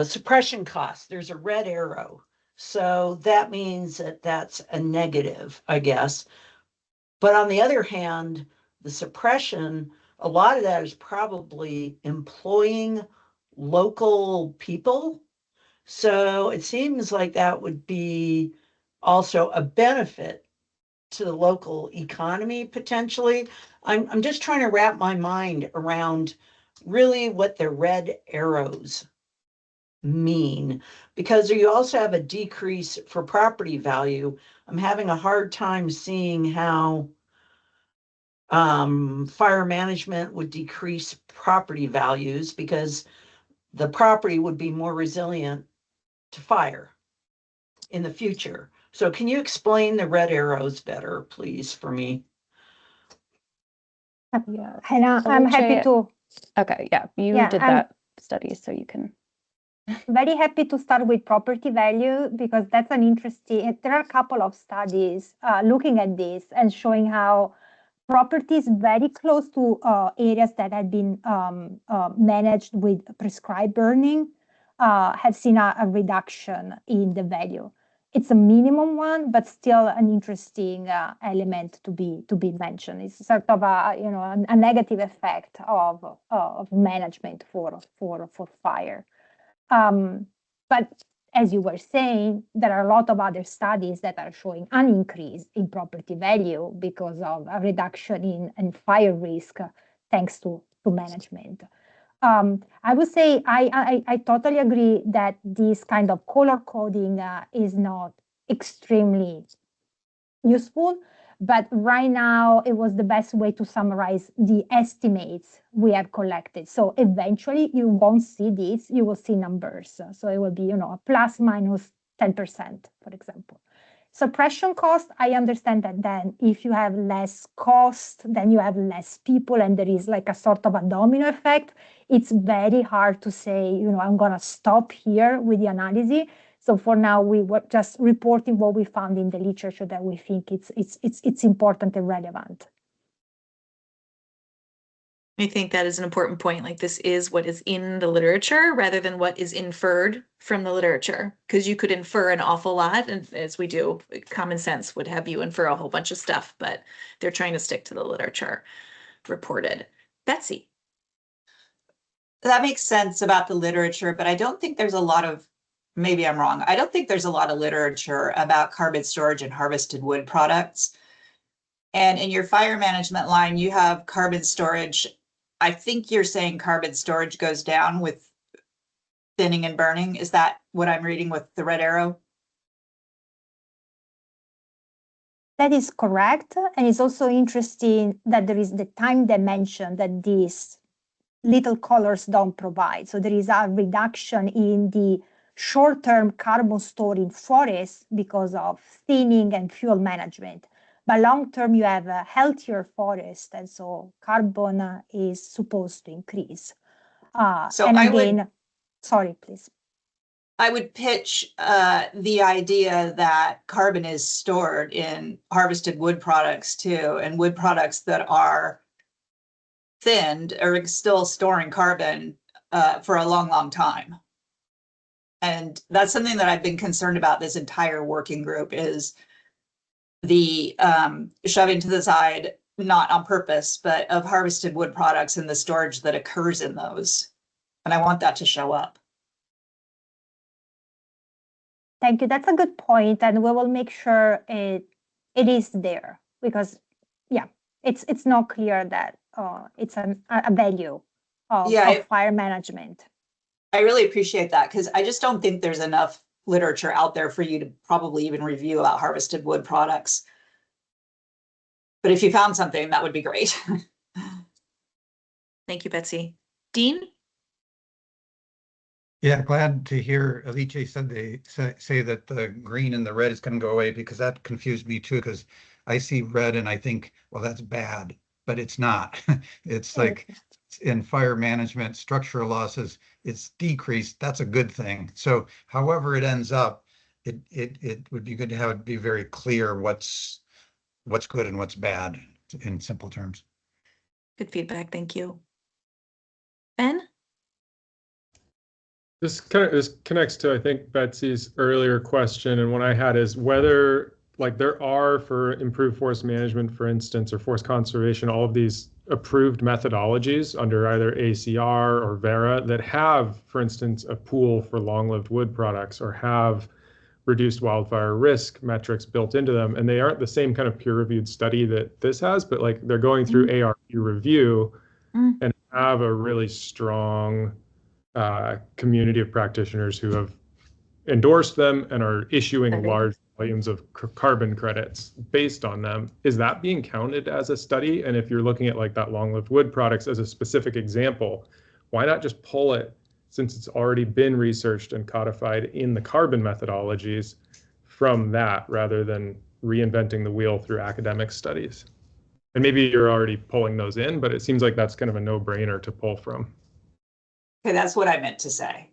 suppression costs, there's a red arrow. So that means that that's a negative, I guess. But on the other hand, the suppression, a lot of that is probably employing local people. So it seems like that would be also a benefit to the local economy potentially. I'm just trying to wrap my mind around really what the red arrows mean, because you also have a decrease for property value. I'm having a hard time seeing how fire management would decrease property values because the property would be more resilient to fire in the future. So can you explain the red arrows better, please, for me? Yeah, Hannah, So I'm happy Jay- to. Okay, yeah, you Yeah, did I'm- that study, so you can. Very happy to start with property value because that's an interesting. There are a couple of studies looking at this and showing how properties very close to areas that had been managed with prescribed burning have seen a reduction in the value. It's a minimum one, but still an interesting element to be mentioned. It's sort of a negative effect of management for fire. But as you were saying, there are a lot of other studies that are showing an increase in property value because of a reduction in fire risk thanks to management. I would say I totally agree that this kind of color coding is not extremely useful, but right now it was the best way to summarize the estimates we have collected. So eventually you won't see this, you will see numbers. So it will be, a plus minus 10%, for example. Suppression cost, I understand that then if you have less cost, then you have less people and there is like a sort of a domino effect. It's very hard to say, I'm gonna stop here with the analysis. So for now, we were just reporting what we found in the literature that we think it's important and relevant. I think that is an important point. Like this is what is in the literature rather than what is inferred from the literature. Because you could infer an awful lot, and as we do, common sense would have you infer a whole bunch of stuff, but they're trying to stick to the literature reported. Betsy. That makes sense about the literature, but I don't think there's a lot of, maybe I'm wrong. I don't think there's a lot of literature about carbon storage and harvested wood products. And in your fire management line, you have carbon storage. I think you're saying carbon storage goes down with thinning and burning. Is that what I'm reading with the red arrow? That is correct. And it's also interesting that there is the time dimension that these little colors don't provide. So there is a reduction in the short-term carbon stored in forests because of thinning and fuel management. But long-term, you have a healthier forest, and so carbon is supposed to increase. So and I again, would, sorry, please. I would pitch the idea that carbon is stored in harvested wood products too, and wood products that are thinned are still storing carbon for a long, long time. And that's something that I've been concerned about this entire working group is the shoving to the side, not on purpose, but of harvested wood products and the storage that occurs in those. And I want that to show up. Thank you. That's a good point, and we will make sure it is there because, yeah, it's not clear that it's a value of fire management. I really appreciate that because I just don't think there's enough literature out there for you to probably even review about harvested wood products. But if you found something, that would be great. Thank you, Betsy. Dean? Yeah, glad to hear Alice said they say that the green and the red is going to go away because that confused me too, because I see red and I think, well, that's bad, but it's not. It's like in fire management, structural losses, it's decreased. That's a good thing. So however it ends up, it would be good to have it be very clear what's good and what's bad in simple terms. Good feedback. Thank you. Ben? This connects to, I think, Betsy's earlier question, and one I had is whether, like, there are, for improved forest management, for instance, or forest conservation, all of these approved methodologies under either ACR or Vera that have, for instance, a pool for long-lived wood products or have reduced wildfire risk metrics built into them, and they aren't the same kind of peer-reviewed study that this has, but like they're going through ARP review and have a really strong community of practitioners who have endorsed them and are issuing large volumes of carbon credits based on them. Is that being counted as a study? And if you're looking at like that long-lived wood products as a specific example, why not just pull it, since it's already been researched and codified in the carbon methodologies, from that rather than reinventing the wheel through academic studies? And maybe you're already pulling those in, but it seems like that's kind of a no-brainer to pull from. Okay, that's what I meant to say.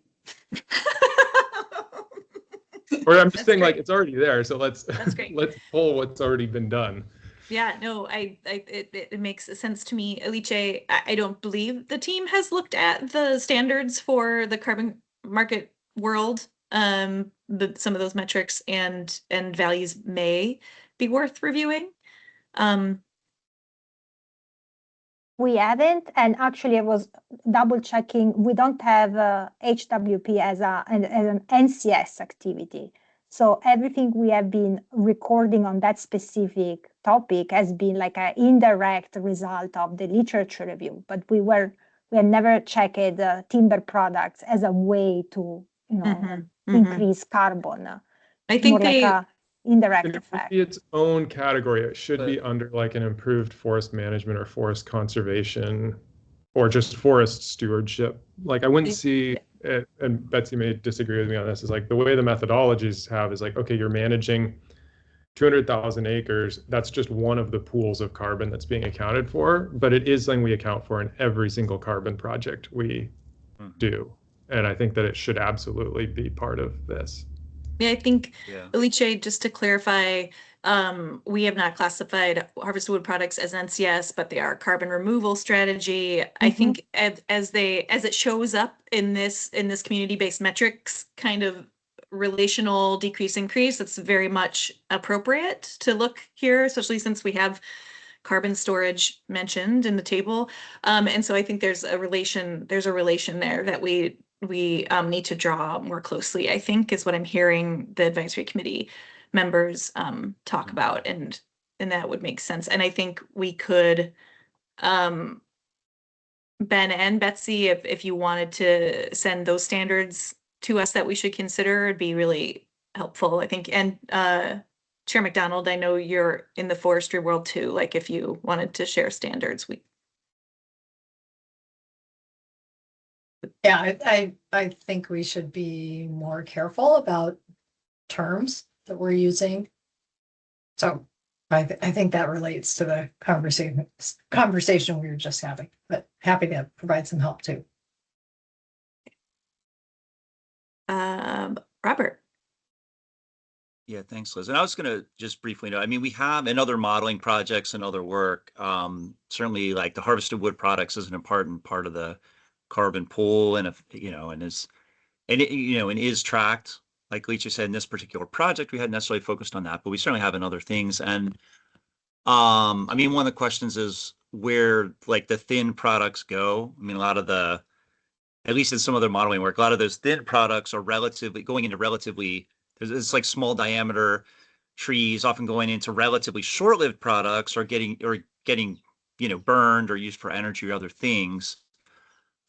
Or I'm just saying, like, it's already there, so let's great. let's pull what's already been done. Yeah, no, it makes sense to me. Alice, I don't believe the team has looked at the standards for the carbon market world. Some of those metrics and values may be worth reviewing. We haven't, and actually I was double checking. We don't have HWP as an NCS activity. So everything we have been recording on that specific topic has been like an indirect result of the literature review. But we had never checked timber products as a way to increase carbon. I think more like a indirect And it would effect. be its own category. It should be under like an improved forest management or forest conservation or just forest stewardship. Like I wouldn't see it, and Betsy may disagree with me on this, is like the way the methodologies have is like, okay, you're managing 200,000 acres. That's just one of the pools of carbon that's being accounted for, but it is something we account for in every single carbon project we do. And I think that it should absolutely be part of this. Yeah, I think, Alice, just to clarify, we have not classified harvested wood products as NCS, but they are carbon removal strategy. I think as it shows up in this community-based metrics kind of relational decrease increase, it's very much appropriate to look here, especially since we have carbon storage mentioned in the table. And so I think there's a relation there that we need to draw more closely, I think, is what I'm hearing the advisory committee members talk about, and that would make sense. And I think we could, Ben and Betsy, if you wanted to send those standards to us that we should consider, it'd be really helpful, I think. And Chair McDonald, I know you're in the forestry world too. Like if you wanted to share standards, Yeah, I think we should be more careful about terms that we're using. So I think that relates to the conversation we were just having, but happy to provide some help too. Robert. Yeah, thanks, Liz. And I was going to just briefly note, I mean, we have in other modeling projects and other work, certainly like the harvested wood products is an important part of the carbon pool, and if and is tracked. Like Leisha said, in this particular project, we hadn't necessarily focused on that, but we certainly have in other things. And I mean, one of the questions is where like the thin products go. I mean, a lot of the, at least in some of the modeling work, a lot of those thin products are going into relatively, it's like small diameter trees, often going into relatively short-lived products, or getting burned or used for energy or other things.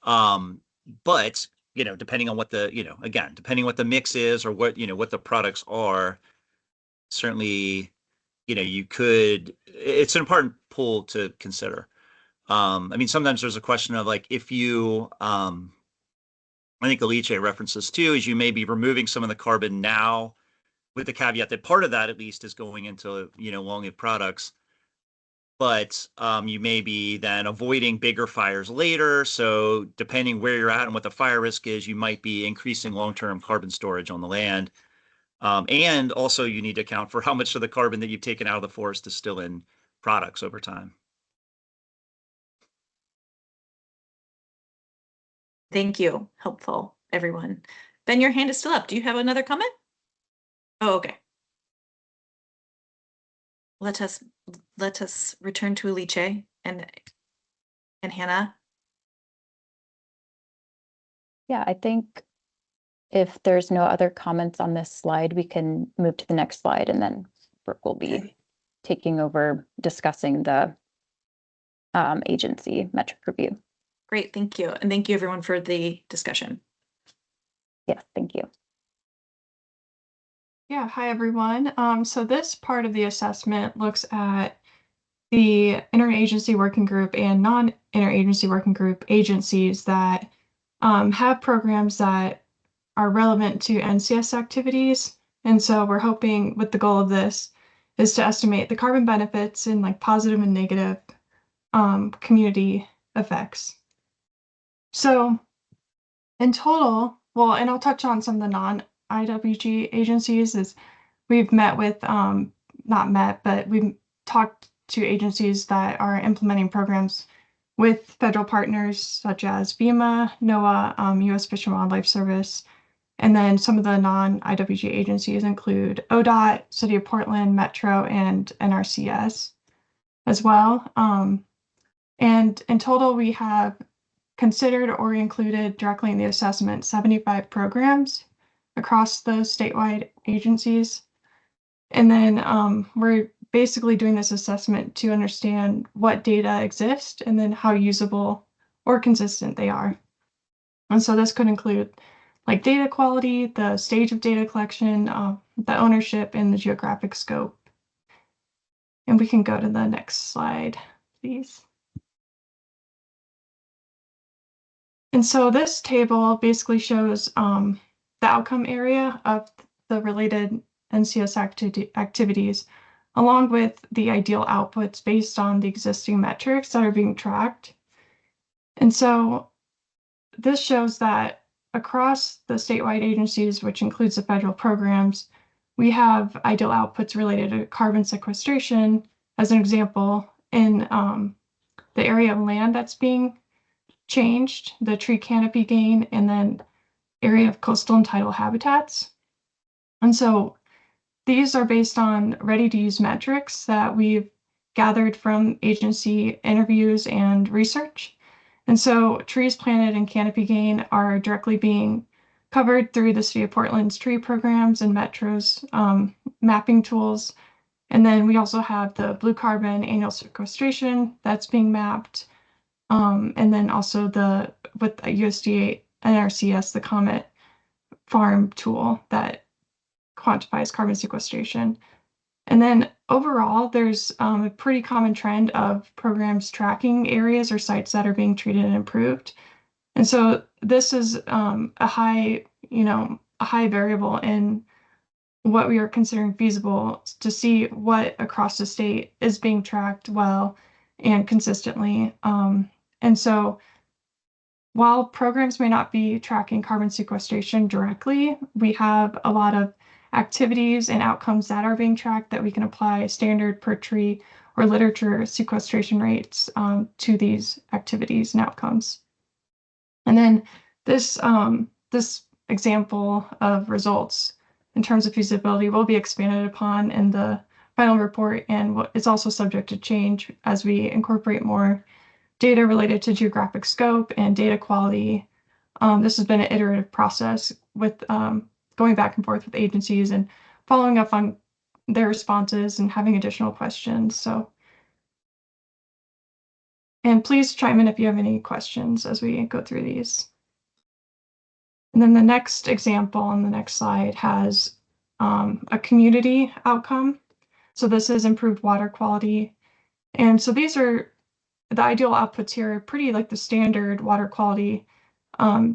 But depending on what the, again, depending what the mix is or what the products are, certainly, it's an important pool to consider. I mean, sometimes there's a question of like, if you, I think Alice references too, is you may be removing some of the carbon now, with the caveat that part of that at least is going into, long-lived products. But you may be then avoiding bigger fires later. So depending where you're at and what the fire risk is, you might be increasing long-term carbon storage on the land. And also you need to account for how much of the carbon that you've taken out of the forest is still in products over time. Thank you. Helpful, everyone. Ben, your hand is still up. Do you have another comment? Oh, okay. Let us return to Alice and Hannah. Yeah, I think if there's no other comments on this slide, we can move to the next slide, and then Brooke will be taking over discussing the agency metric review. Great, thank you. And thank you everyone for the discussion. Yes, thank you. Yeah, hi everyone. So this part of the assessment looks at the interagency working group and non-interagency working group agencies that have programs that are relevant to NCS activities. And so we're hoping with the goal of this is to estimate the carbon benefits and like positive and negative community effects. So in total, well, and I'll touch on some of the non-IWG agencies is we've met with, not met, but we've talked to agencies that are implementing programs with federal partners such as FEMA, NOAA, U.S. Fish and Wildlife Service, and then some of the non-IWG agencies include ODOT, City of Portland, Metro, and NRCS as well. And in total, we have considered or included directly in the assessment 75 programs across those statewide agencies. And then we're basically doing this assessment to understand what data exist and then how usable or consistent they are. And so this could include like data quality, the stage of data collection, the ownership, and the geographic scope. And we can go to the next slide, please. And so this table basically shows the outcome area of the related NCS activities, along with the ideal outputs based on the existing metrics that are being tracked. And so this shows that across the statewide agencies, which includes the federal programs, we have ideal outputs related to carbon sequestration, as an example, in the area of land that's being changed, the tree canopy gain, and then area of coastal and tidal habitats. And so these are based on ready-to-use metrics that we've gathered from agency interviews and research. And so trees planted and canopy gain are directly being covered through the City of Portland's tree programs and Metro's mapping tools. And then we also have the blue carbon annual sequestration that's being mapped. And then also with USDA NRCS, the Comet Farm tool that quantifies carbon sequestration. And then overall, there's a pretty common trend of programs tracking areas or sites that are being treated and improved. And so this is a high variable in what we are considering feasible to see what across the state is being tracked well and consistently. And so while programs may not be tracking carbon sequestration directly, we have a lot of activities and outcomes that are being tracked that we can apply standard per tree or literature sequestration rates to these activities and outcomes. And then this example of results in terms of feasibility will be expanded upon in the final report, and it's also subject to change as we incorporate more data related to geographic scope and data quality. This has been an iterative process with going back and forth with agencies and following up on their responses and having additional questions. And please chime in if you have any questions as we go through these. And then the next example on the next slide has a community outcome. So this is improved water quality. And so these are the ideal outputs here, are pretty like the standard water quality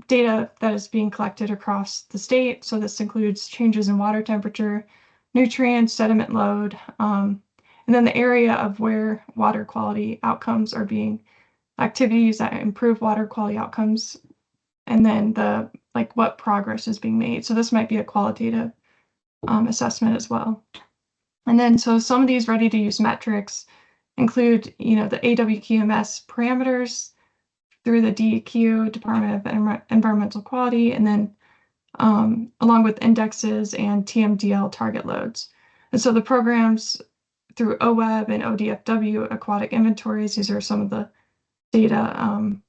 data that is being collected across the state. So this includes changes in water temperature, nutrients, sediment load, and then the area of where water quality outcomes are being, activities that improve water quality outcomes, and then what progress is being made. So this might be a qualitative assessment as well. And then so some of these ready to use metrics include, the AWQMS parameters through the DEQ, Department of Environmental Quality, and then along with indexes and TMDL target loads. And so the programs through OWEB and ODFW aquatic inventories, these are some of the data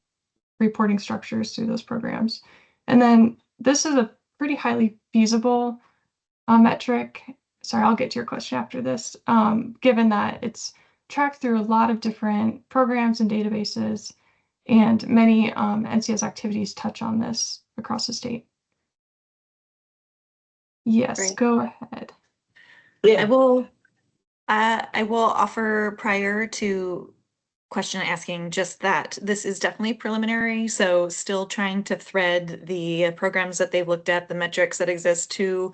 reporting structures through those programs. And then this is a pretty highly feasible metric. Sorry, I'll get to your question after this. Given that it's tracked through a lot of different programs and databases, and many NCS activities touch on this across the state. Yes, Great. go ahead. I will offer prior to question asking just that this is definitely preliminary, so still trying to thread the programs that they've looked at, the metrics that exist to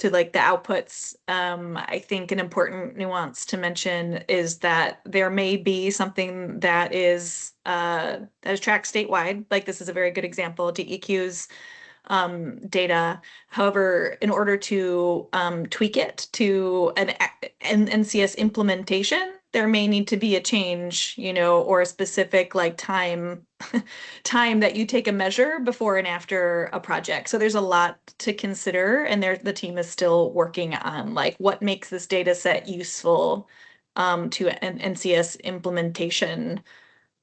like the outputs. I think an important nuance to mention is that there may be something that is tracked statewide. Like this is a very good example, DEQ's data. However, in order to tweak it to an NCS implementation, there may need to be a change, or a specific like time that you take a measure before and after a project. So there's a lot to consider, and the team is still working on like what makes this data set useful to an NCS implementation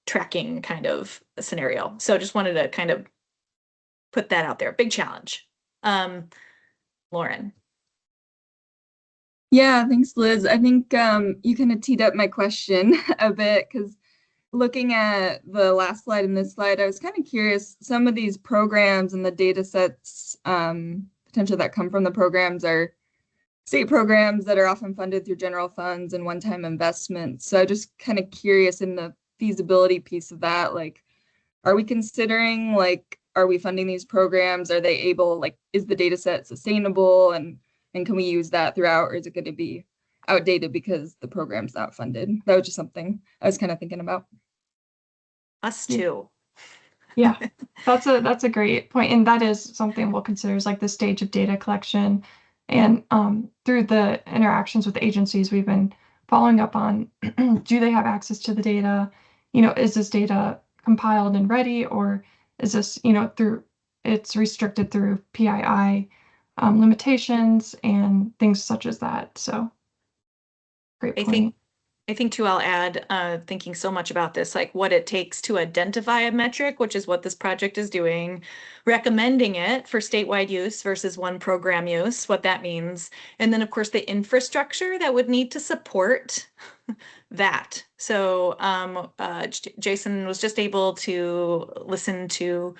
tracking kind of scenario. So just wanted to kind of put that out there. Big challenge. Lauren. Yeah, thanks, Liz. I think you kind of teed up my question a bit, because looking at the last slide and this slide, I was kind of curious, some of these programs and the data sets potentially that come from the programs are state programs that are often funded through general funds and one-time investments. So I'm just kind of curious in the feasibility piece of that, like, are we considering, like, are we funding these programs? Are they able, like, is the data set sustainable, and can we use that throughout, or is it going to be outdated because the program's not funded? That was just something I was kind of thinking about. Us too. Yeah, that's a great point, and that is something we'll consider is like the stage of data collection, and through the interactions with the agencies we've been following up on, do they have access to the data? Is this data compiled and ready, or is this it's restricted through PII limitations and things such as that? So great point. I think too, I'll add, thinking so much about this, like what it takes to identify a metric, which is what this project is doing, recommending it for statewide use versus one program use, what that means. And then of course the infrastructure that would need to support that. So Jason was just able to listen to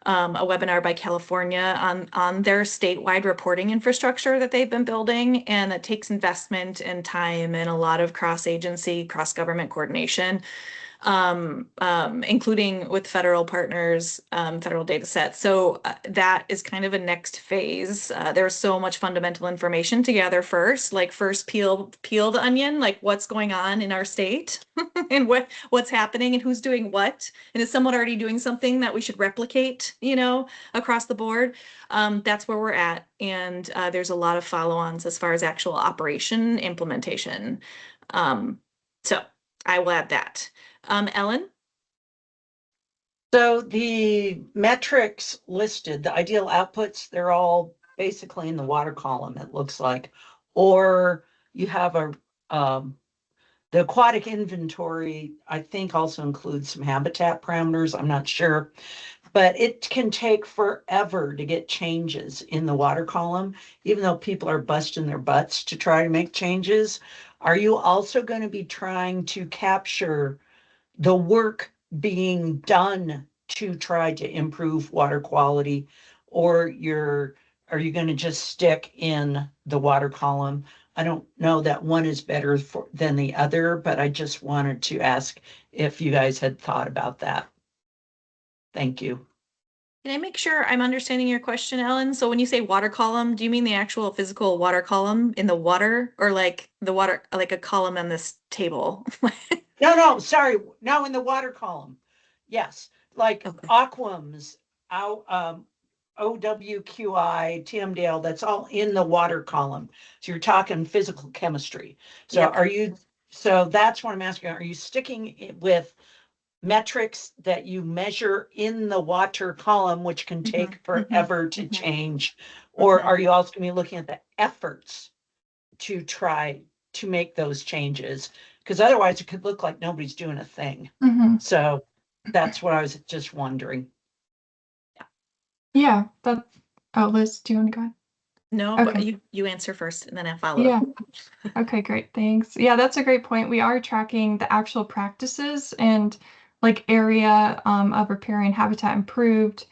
a webinar by California on their statewide reporting infrastructure that they've been building, and that takes investment and time and a lot of cross-agency, cross-government coordination, including with federal partners, federal data sets. So that is kind of a next phase. There's so much fundamental information to gather first, like first peel the onion, like what's going on in our state and what's happening and who's doing what. And is someone already doing something that we should replicate, across the board? That's where we're at. And there's a lot of follow-ons as far as actual operation implementation. So I will add that. Ellen? So the metrics listed, the ideal outputs, they're all basically in the water column, it looks like. Or you have the aquatic inventory, I think also includes some habitat parameters, I'm not sure. But it can take forever to get changes in the water column, even though people are busting their butts to try to make changes. Are you also going to be trying to capture the work being done to try to improve water quality, or are you going to just stick in the water column? I don't know that one is better than the other, but I just wanted to ask if you guys had thought about that. Thank you. Can I make sure I'm understanding your question, Ellen? So when you say water column, do you mean the actual physical water column in the water, or like the water, like a column on this table? No, sorry. No, in the water column. Yes, like Okay. aquams, OWQI, TMDL, that's all in the water column. So you're talking physical chemistry. So Yep. so that's what I'm asking. Are you sticking with metrics that you measure in the water column, which can take forever to change? Or are you also going to be looking at the efforts to try to make those changes? Because otherwise it could look like nobody's doing a thing. So that's what I was just wondering. Yeah, oh, Liz, do you want to go ahead? No, but you answer first and then I follow. Yeah. Okay, great. Thanks. Yeah, that's a great point. We are tracking the actual practices and like area of riparian habitat improved,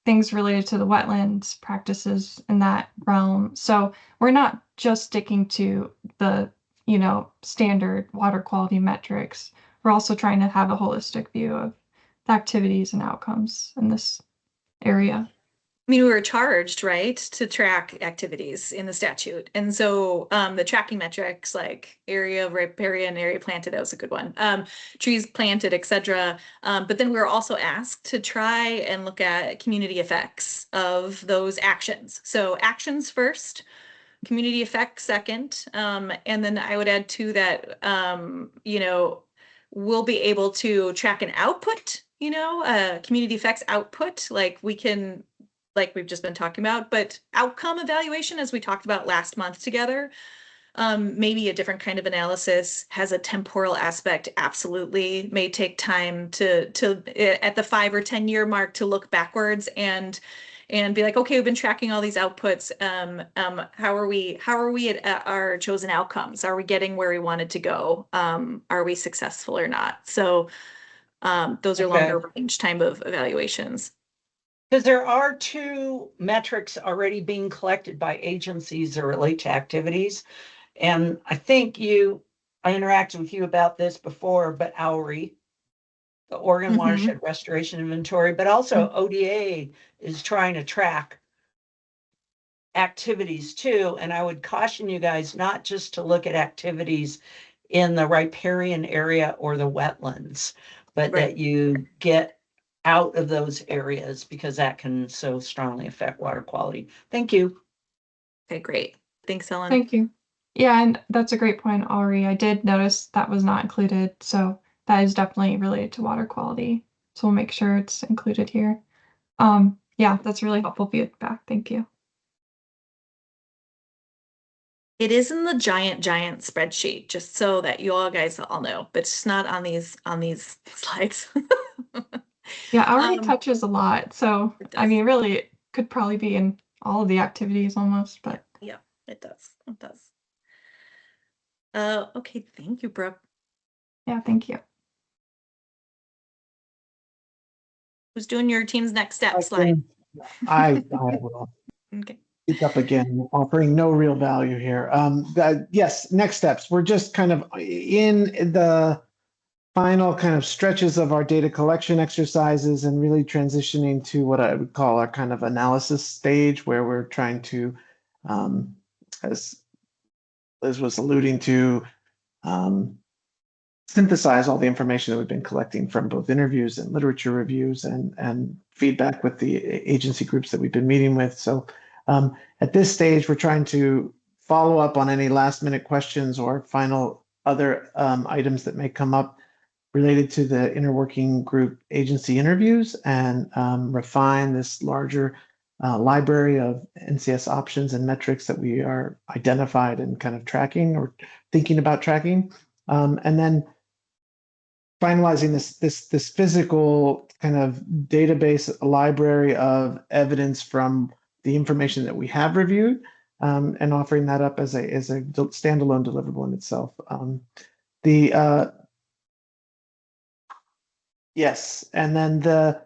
things related to the wetlands practices in that realm. So we're not just sticking to the, standard water quality metrics. We're also trying to have a holistic view of the activities and outcomes in this area. I mean, we were charged, right, to track activities in the statute. And so the tracking metrics like area of riparian, area planted, that was a good one. Trees planted, etc. But then we were also asked to try and look at community effects of those actions. So actions first, community effects second. And then I would add to that, we'll be able to track an output, community effects output, like we've just been talking about, but outcome evaluation, as we talked about last month together, maybe a different kind of analysis, has a temporal aspect, absolutely, may take time to at the 5 or 10 year mark to look backwards and be like, okay, we've been tracking all these outputs. How are we at our chosen outcomes? Are we getting where we wanted to go? Are we successful or not? So those are longer range time of evaluations. Because there are 2 metrics already being collected by agencies that relate to activities. And I think I interacted with you about this before, but OWRI, the Oregon Watershed Restoration Inventory, but also ODA is trying to track activities too. And I would caution you guys not just to look at activities in the riparian area or the wetlands, but that you get out of those areas because that can so strongly affect water quality. Thank you. Okay, great. Thanks, Ellen. Thank you. Yeah, and that's a great point, Ari. I did notice that was not included, so that is definitely related to water quality. So we'll make sure it's included here. Yeah, that's really helpful feedback. Thank you. It is in the giant spreadsheet, just so that you all guys all know, but it's not on these slides. Yeah, Ari touches a lot. So I mean, really, it could probably be in all of the activities almost, but yeah, it does. It does. Okay, thank you, Brooke. Yeah, thank you. Who's doing your team's next step slide? I will. Okay. Speak up again, offering no real value here. Yes, next steps. We're just kind of in the final kind of stretches of our data collection exercises and really transitioning to what I would call our kind of analysis stage, where we're trying to, as Liz was alluding to, synthesize all the information that we've been collecting from both interviews and literature reviews and feedback with the agency groups that we've been meeting with. So at this stage, we're trying to follow up on any last minute questions or final other items that may come up related to the interworking group agency interviews and refine this larger library of NCS options and metrics that we are identified and kind of tracking or thinking about tracking. And then finalizing this physical kind of database library of evidence from the information that we have reviewed and offering that up as a standalone deliverable in itself. Yes, and then the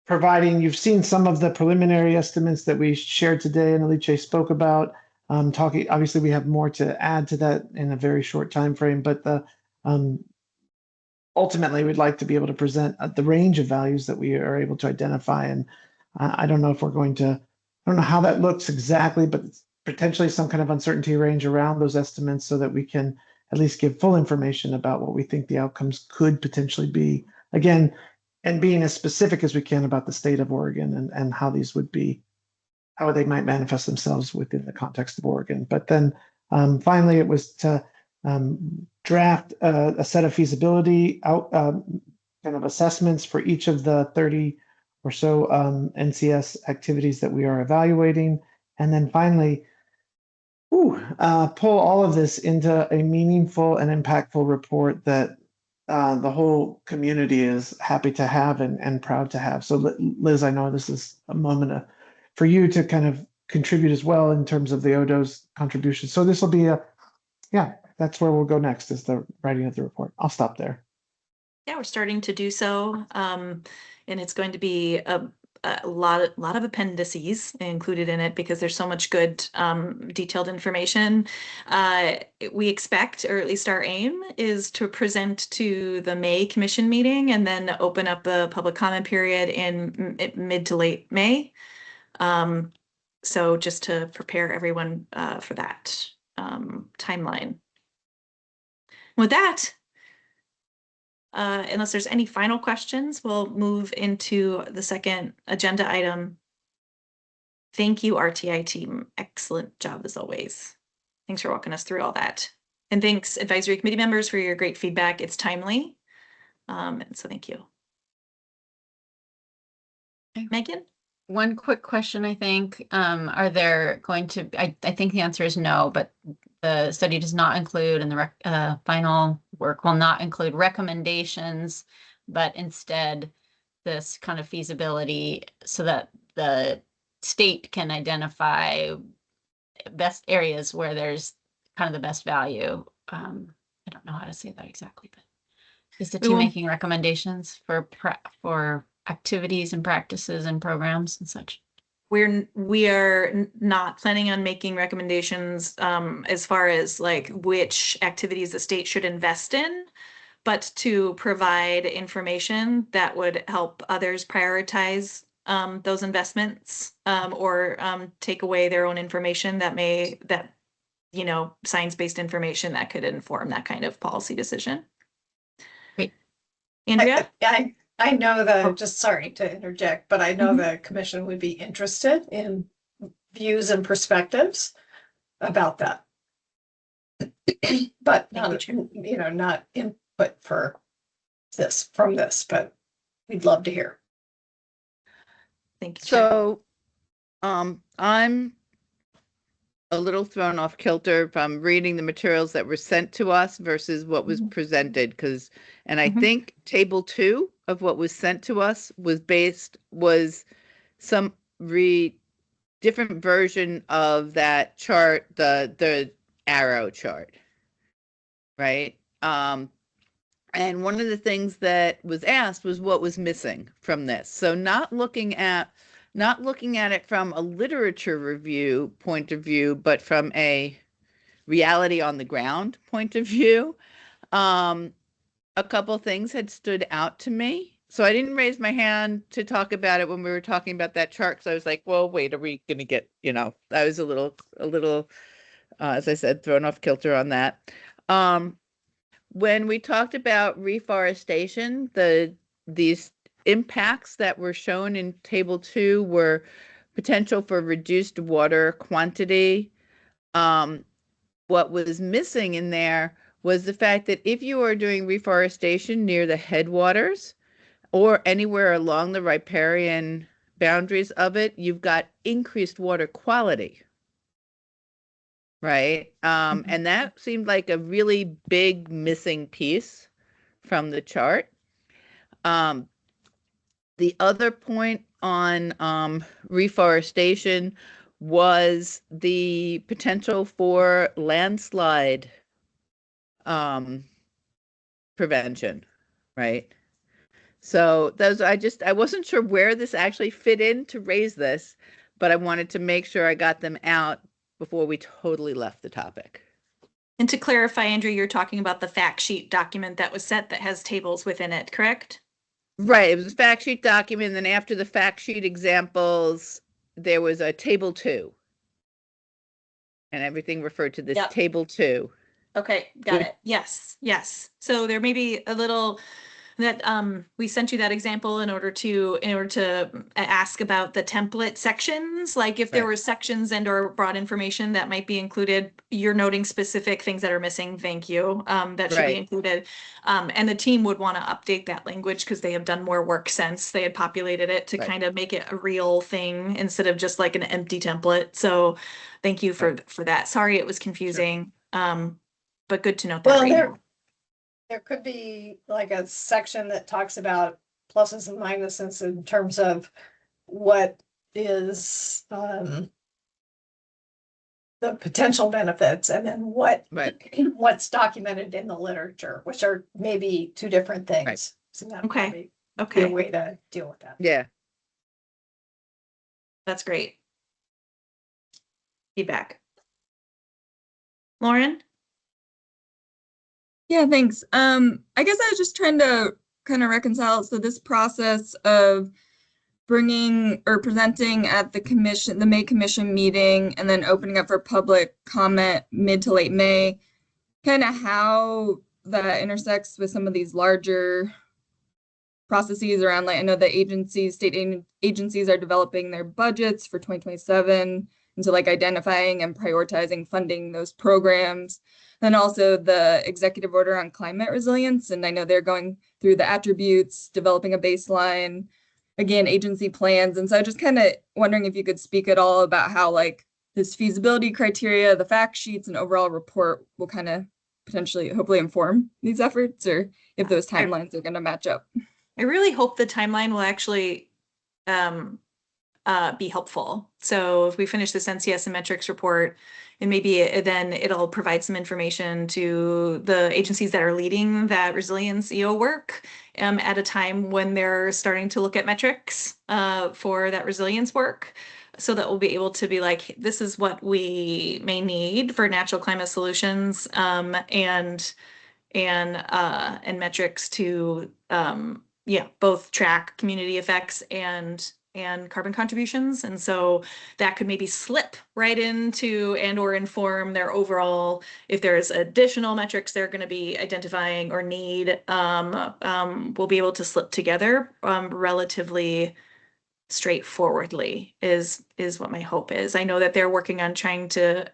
providing, you've seen some of the preliminary estimates that we shared today and Alice spoke about. Talking, obviously we have more to add to that in a very short time frame, but ultimately we'd like to be able to present the range of values that we are able to identify. And I don't know if we're going to, I don't know how that looks exactly, but it's potentially some kind of uncertainty range around those estimates so that we can at least give full information about what we think the outcomes could potentially be. Again, and being as specific as we can about the state of Oregon and how these would be, how they might manifest themselves within the context of Oregon. But then finally, it was to draft a set of feasibility kind of assessments for each of the 30 or so NCS activities that we are evaluating. And then finally, pull all of this into a meaningful and impactful report that the whole community is happy to have and proud to have. So Liz, I know this is a moment for you to kind of contribute as well in terms of the ODO's contribution. So this will be that's where we'll go next, is the writing of the report. I'll stop there. Yeah, we're starting to do so. And it's going to be a lot of appendices included in it because there's so much good detailed information. We expect, or at least our aim, is to present to the May commission meeting and then open up a public comment period in mid to late May. So just to prepare everyone for that timeline. With that, unless there's any final questions, we'll move into the second agenda item. Thank you, RTI team. Excellent job as always. Thanks for walking us through all that. And thanks, advisory committee members, for your great feedback. It's timely. And so thank you. Megan? One quick question, I think. Are there going to, I think the answer is no, but the study does not include, and the final work will not include recommendations, but instead this kind of feasibility so that the state can identify best areas where there's kind of the best value. I don't know how to say that exactly, but is the team making recommendations for activities and practices and programs and such? We are not planning on making recommendations as far as like which activities the state should invest in, but to provide information that would help others prioritize those investments or take away their own information science-based information that could inform that kind of policy decision. Great. Andrea? I know just sorry to interject, but I know the commission would be interested in views and perspectives about that. But not input from this, but we'd love to hear. Thank you. So I'm a little thrown off kilter from reading the materials that were sent to us versus what was presented, I think table 2 of what was sent to us was some different version of that chart, the arrow chart, right? And one of the things that was asked was what was missing from this. So not looking at it from a literature review point of view, but from a reality on the ground point of view. A couple things had stood out to me. So I didn't raise my hand to talk about it when we were talking about that chart. So I was like, well, wait, are we going to get, I was a little, as I said, thrown off kilter on that. When we talked about reforestation, these impacts that were shown in table 2 were potential for reduced water quantity. What was missing in there was the fact that if you are doing reforestation near the headwaters or anywhere along the riparian boundaries of it, you've got increased water quality, right? And that seemed like a really big missing piece from the chart. The other point on reforestation was the potential for landslide prevention, right? So I wasn't sure where this actually fit in to raise this, but I wanted to make sure I got them out before we totally left the topic. And to clarify, Andrea, you're talking about the fact sheet document that was sent that has tables within it, correct? Right, it was a fact sheet document, and then after the fact sheet examples, there was a table 2. And everything referred to this table 2. Okay, got it. Yes. So there may be a little that we sent you that example in order to ask about the template sections. Like if there Right. were sections and or broad information that might be included, you're noting specific things that are missing. Thank you. That should be Right. included. And the team would want to update that language because they have done more work since they had populated it to Right. kind of make it a real thing instead of just like an empty template. So thank you for that. Sorry it was confusing. But good to note that. Well, right now. there could be like a section that talks about pluses and minuses in terms of what is the potential benefits, and then what's documented in the literature, which are maybe two different things. Right. So that Okay. probably be Okay. a way to deal with that. Yeah. That's great. Feedback. Lauren? Yeah, thanks. I guess I was just trying to kind of reconcile. So this process of bringing or presenting at the May commission meeting, and then opening up for public comment mid to late May, kind of how that intersects with some of these larger processes around, like, I know the state agencies are developing their budgets for 2027. And so like identifying and prioritizing funding those programs. Then also the executive order on climate resilience. And I know they're going through the attributes, developing a baseline, again, agency plans. And so just kind of wondering if you could speak at all about how like this feasibility criteria, the fact sheets and overall report will kind of potentially hopefully inform these efforts, or if those timelines are going to match up. I really hope the timeline will actually be helpful. So if we finish this NCS and metrics report, and maybe then it'll provide some information to the agencies that are leading that resilience EO work at a time when they're starting to look at metrics for that resilience work, so that we'll be able to be like, this is what we may need for natural climate solutions and metrics to both track community effects and carbon contributions. And so that could maybe slip right into and or inform their overall, if there's additional metrics they're going to be identifying or need, we'll be able to slip together relatively straightforwardly is what my hope is. I know that they're working on trying to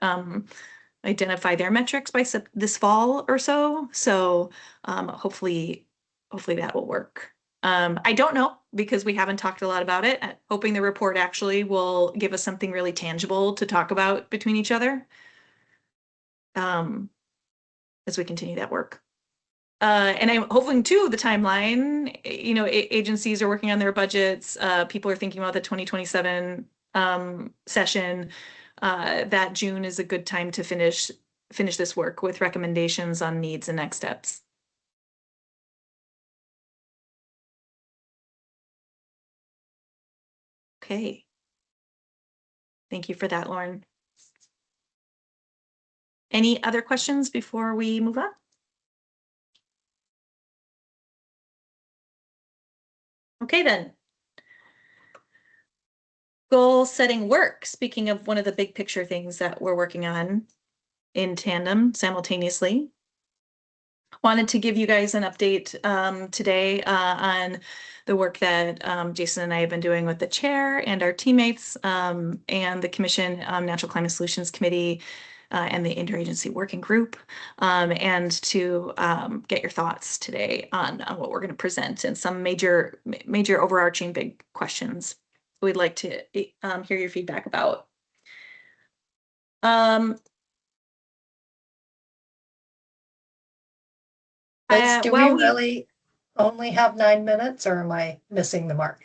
identify their metrics by this fall or so. So hopefully that will work. I don't know, because we haven't talked a lot about it. Hoping the report actually will give us something really tangible to talk about between each other as we continue that work. And I'm hoping too, the timeline, agencies are working on their budgets. People are thinking about the 2027 session. That June is a good time to finish this work with recommendations on needs and next steps. Okay. Thank you for that, Lauren. Any other questions before we move on? Okay, then. Goal setting work. Speaking of one of the big picture things that we're working on in tandem simultaneously. Wanted to give you guys an update today on the work that Jason and I have been doing with the chair and our teammates and the Commission Natural Climate Solutions Committee and the Interagency Working Group, and to get your thoughts today on what we're going to present and some major overarching big questions we'd like to hear your feedback about. Do we really only have 9 minutes, or am I missing the mark?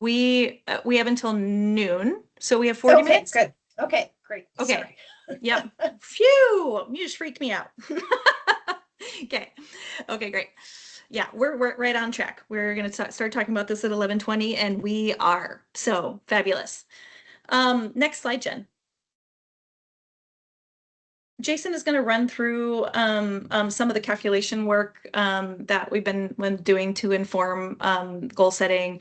We have until noon, so we have 40 minutes. Good. Okay, great. Okay. Sorry. Yep. Phew, you just freaked me out. Okay. Okay, great. Yeah, we're right on track. We're going to start talking about this at 11:20, and we are. So fabulous. Next slide, Jen. Jason is going to run through some of the calculation work that we've been doing to inform goal setting.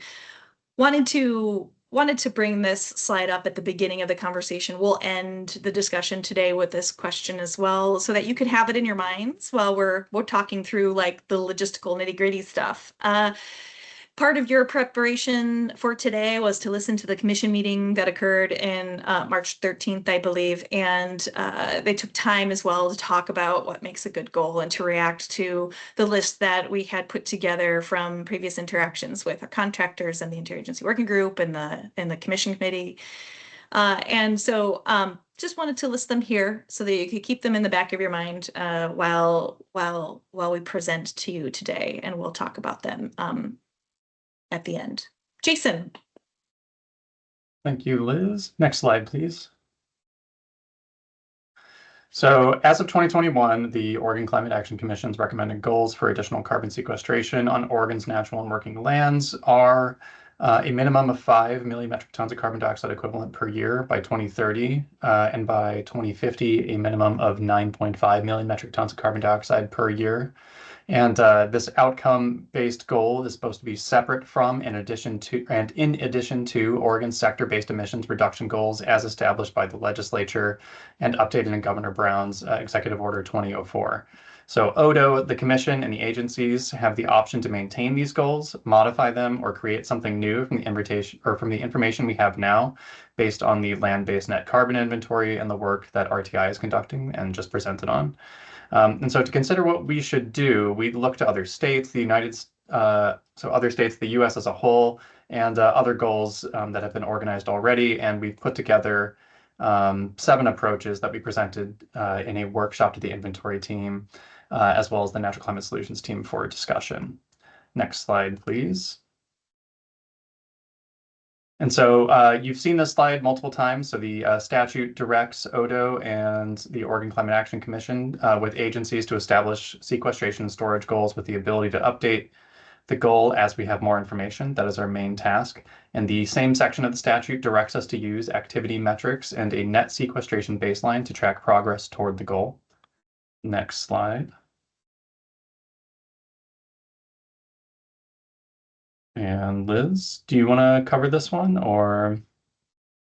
Wanted to wanted to bring this slide up at the beginning of the conversation. We'll end the discussion today with this question as well, so that you can have it in your minds while we're talking through like the logistical nitty-gritty stuff. Part of your preparation for today was to listen to the commission meeting that occurred in March 13th, I believe, and they took time as well to talk about what makes a good goal and to react to the list that we had put together from previous interactions with our contractors and the interagency working group and the commission committee. And so just wanted to list them here so that you could keep them in the back of your mind while we present to you today, and we'll talk about them at the end. Jason. Thank you, Liz. Next slide, please. So as of 2021, the Oregon Climate Action Commission's recommended goals for additional carbon sequestration on Oregon's natural and working lands are a minimum of 5 million metric tons of carbon dioxide equivalent per year by 2030, and by 2050, a minimum of 9.5 million metric tons of carbon dioxide per year. And this outcome-based goal is supposed to be separate from, in addition to Oregon's sector-based emissions reduction goals as established by the legislature and updated in Governor Brown's Executive Order 2004. So ODO, the commission, and the agencies have the option to maintain these goals, modify them, or create something new from the information we have now, based on the land-based net carbon inventory and the work that RTI is conducting and just presented on. And so to consider what we should do, we look to other states, the U.S. as a whole, and other goals that have been organized already. And we've put together 7 approaches that we presented in a workshop to the inventory team, as well as the Natural Climate Solutions team for discussion. Next slide, please. And so you've seen this slide multiple times. So the statute directs ODO and the Oregon Climate Action Commission with agencies to establish sequestration and storage goals with the ability to update the goal as we have more information. That is our main task. And the same section of the statute directs us to use activity metrics and a net sequestration baseline to track progress toward the goal. Next slide. And Liz, do you want to cover this one, or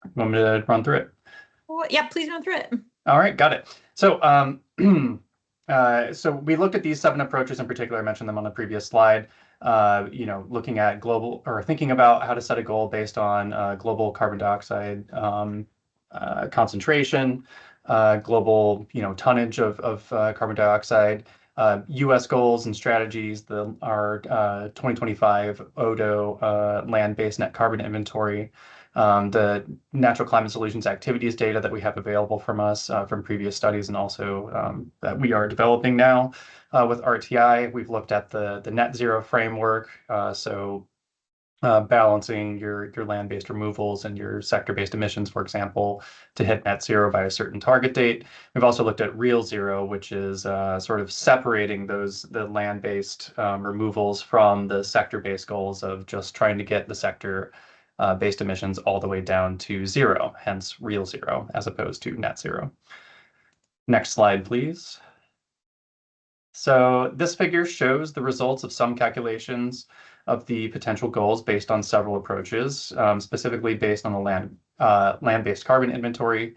you want me to run through it? Well, yeah, please run through it. All right, got it. So, so we looked at these 7 approaches in particular. I mentioned them on the previous slide. Looking at global, or thinking about how to set a goal based on global carbon dioxide concentration, global, tonnage of carbon dioxide. U.S. goals and strategies, our 2025 ODO land-based net carbon inventory, the Natural Climate Solutions activities data that we have available from us from previous studies, and also that we are developing now with RTI. We've looked at the net zero framework, balancing your land-based removals and your sector-based emissions, for example, to hit net zero by a certain target date. We've also looked at real zero, which is sort of separating the land-based removals from the sector-based goals of just trying to get the sector-based emissions all the way down to zero, hence real zero, as opposed to net zero. Next slide, please. So this figure shows the results of some calculations of the potential goals based on several approaches, specifically based on the land-based carbon inventory,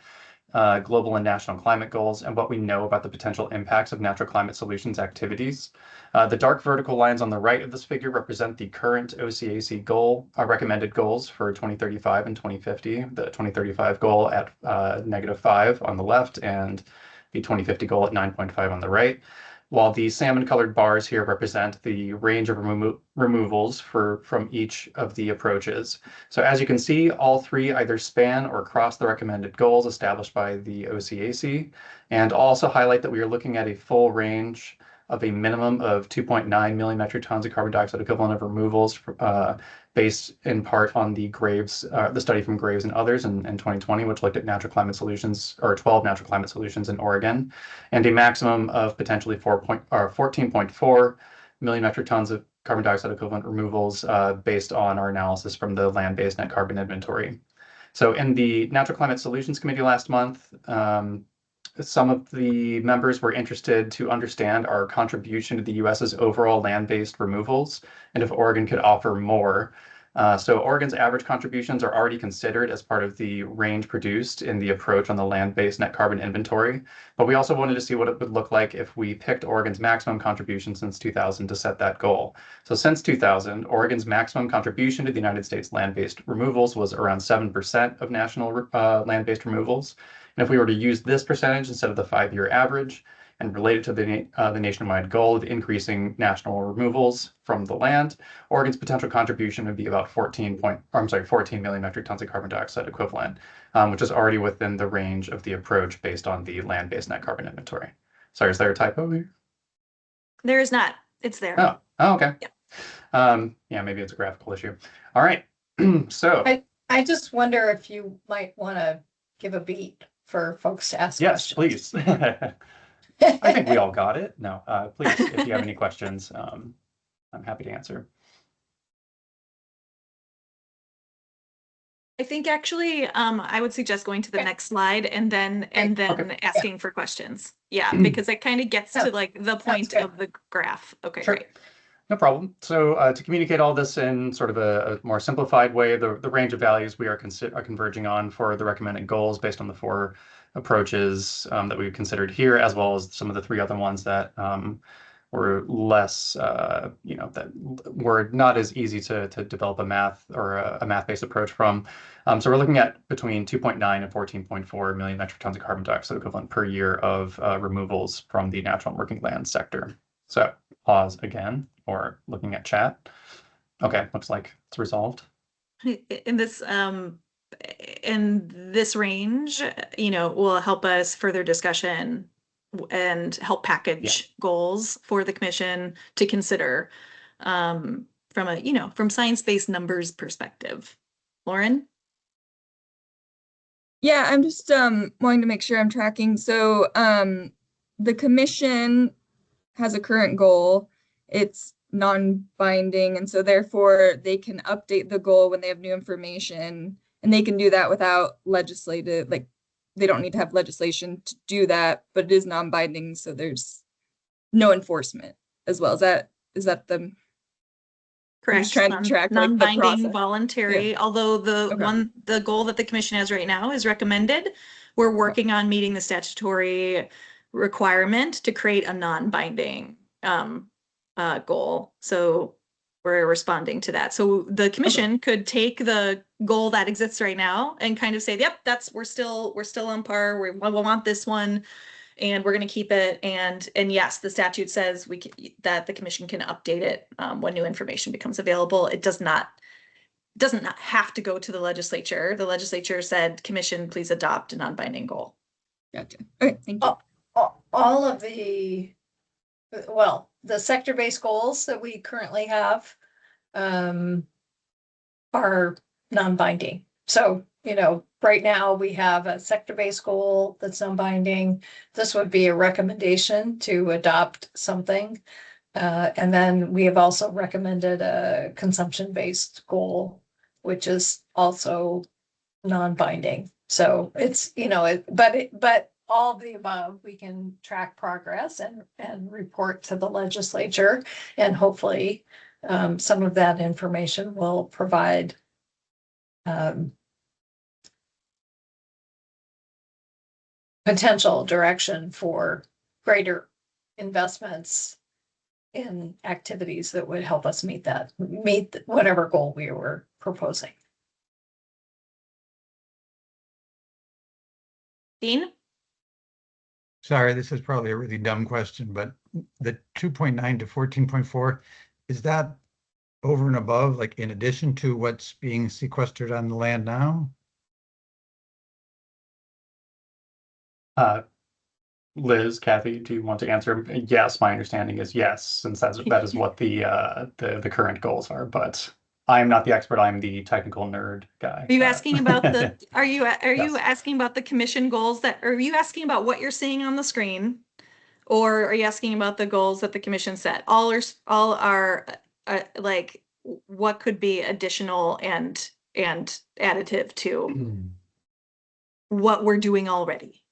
global and national climate goals, and what we know about the potential impacts of Natural Climate Solutions activities. The dark vertical lines on the right of this figure represent the current OCAC goal, recommended goals for 2035 and 2050. The 2035 goal at -5 on the left, and the 2050 goal at 9.5 on the right. While the salmon-colored bars here represent the range of removals from each of the approaches. So as you can see, all 3 either span or cross the recommended goals established by the OCAC, and also highlight that we are looking at a full range of a minimum of 2.9 million metric tons of carbon dioxide equivalent of removals, based in part on the study from Graves and others in 2020, which looked at natural climate solutions, or 12 natural climate solutions in Oregon, and a maximum of potentially 14.4 million metric tons of carbon dioxide equivalent removals based on our analysis from the land-based net carbon inventory. So in the Natural Climate Solutions Committee last month, some of the members were interested to understand our contribution to the US's overall land-based removals, and if Oregon could offer more. So Oregon's average contributions are already considered as part of the range produced in the approach on the land-based net carbon inventory. But we also wanted to see what it would look like if we picked Oregon's maximum contribution since 2000 to set that goal. So since 2000, Oregon's maximum contribution to the United States land-based removals was around 7% of national land-based removals. And if we were to use this percentage instead of the 5-year average, and related to the nationwide goal of increasing national removals from the land, Oregon's potential contribution would be about 14 million metric tons of carbon dioxide equivalent, which is already within the range of the approach based on the land-based net carbon inventory. Sorry, is there a typo here? There is not. It's there. Oh, okay. Yeah. Yeah, maybe it's a graphical issue. All right. So I just wonder if you might want to give a beat for folks to ask yes, questions. please. I think we all got it. No, please, if you have any questions, I'm happy to answer. I think actually, I would suggest going to the next slide and then asking for questions. Yeah, because it kind of gets to like the point of the graph. Okay, Sure. great. No problem. So to communicate all this in sort of a more simplified way, the range of values we are converging on for the recommended goals based on the 4 approaches that we've considered here, as well as some of the 3 other ones that were less, that were not as easy to develop a math or a math-based approach from. So we're looking at between 2.9 and 14.4 million metric tons of carbon dioxide equivalent per year of removals from the natural and working land sector. So pause again, or looking at chat. Okay, looks like it's resolved. In this range, will help us further discussion and help package goals for the commission to consider from from science-based numbers perspective. Lauren? Yeah, I'm just wanting to make sure I'm tracking. So the commission has a current goal. It's non-binding, and so therefore they can update the goal when they have new information, and they can do that without legislative, like they don't need to have legislation to do that, but it is non-binding, so there's no enforcement as well. Is that the Correct. I'm just trying to track like, the non-binding, process. voluntary, Yeah. although the goal that the commission has right now is recommended. We're working on meeting the statutory requirement to create a non-binding goal. So we're responding to that. So the commission could take the goal that exists right now and kind of say, yep, we're still on par. We want this one, and we're going to keep it. And yes, the statute says that the commission can update it when new information becomes available. It doesn't have to go to the legislature. The legislature said, commission, please adopt a non-binding goal. Gotcha. Okay, thank you. All of the sector-based goals that we currently have are non-binding. So, right now we have a sector-based goal that's non-binding. This would be a recommendation to adopt something. And then we have also recommended a consumption-based goal, which is also non-binding. So it's, but all of the above, we can track progress and report to the legislature, and hopefully some of that information will provide potential direction for greater investments in activities that would help us meet whatever goal we were proposing. Dean? Sorry, this is probably a really dumb question, but the 2.9 to 14.4, is that over and above, like in addition to what's being sequestered on the land now? Liz, Kathy, do you want to answer? Yes, my understanding is yes, since that is what the current goals are. But I'm not the expert. I'm the technical nerd guy. Are you asking about the? Are you asking about the commission goals are you asking about what you're seeing on the screen, or are you asking about the goals that the commission set? All are like what could be additional and additive to what we're doing already.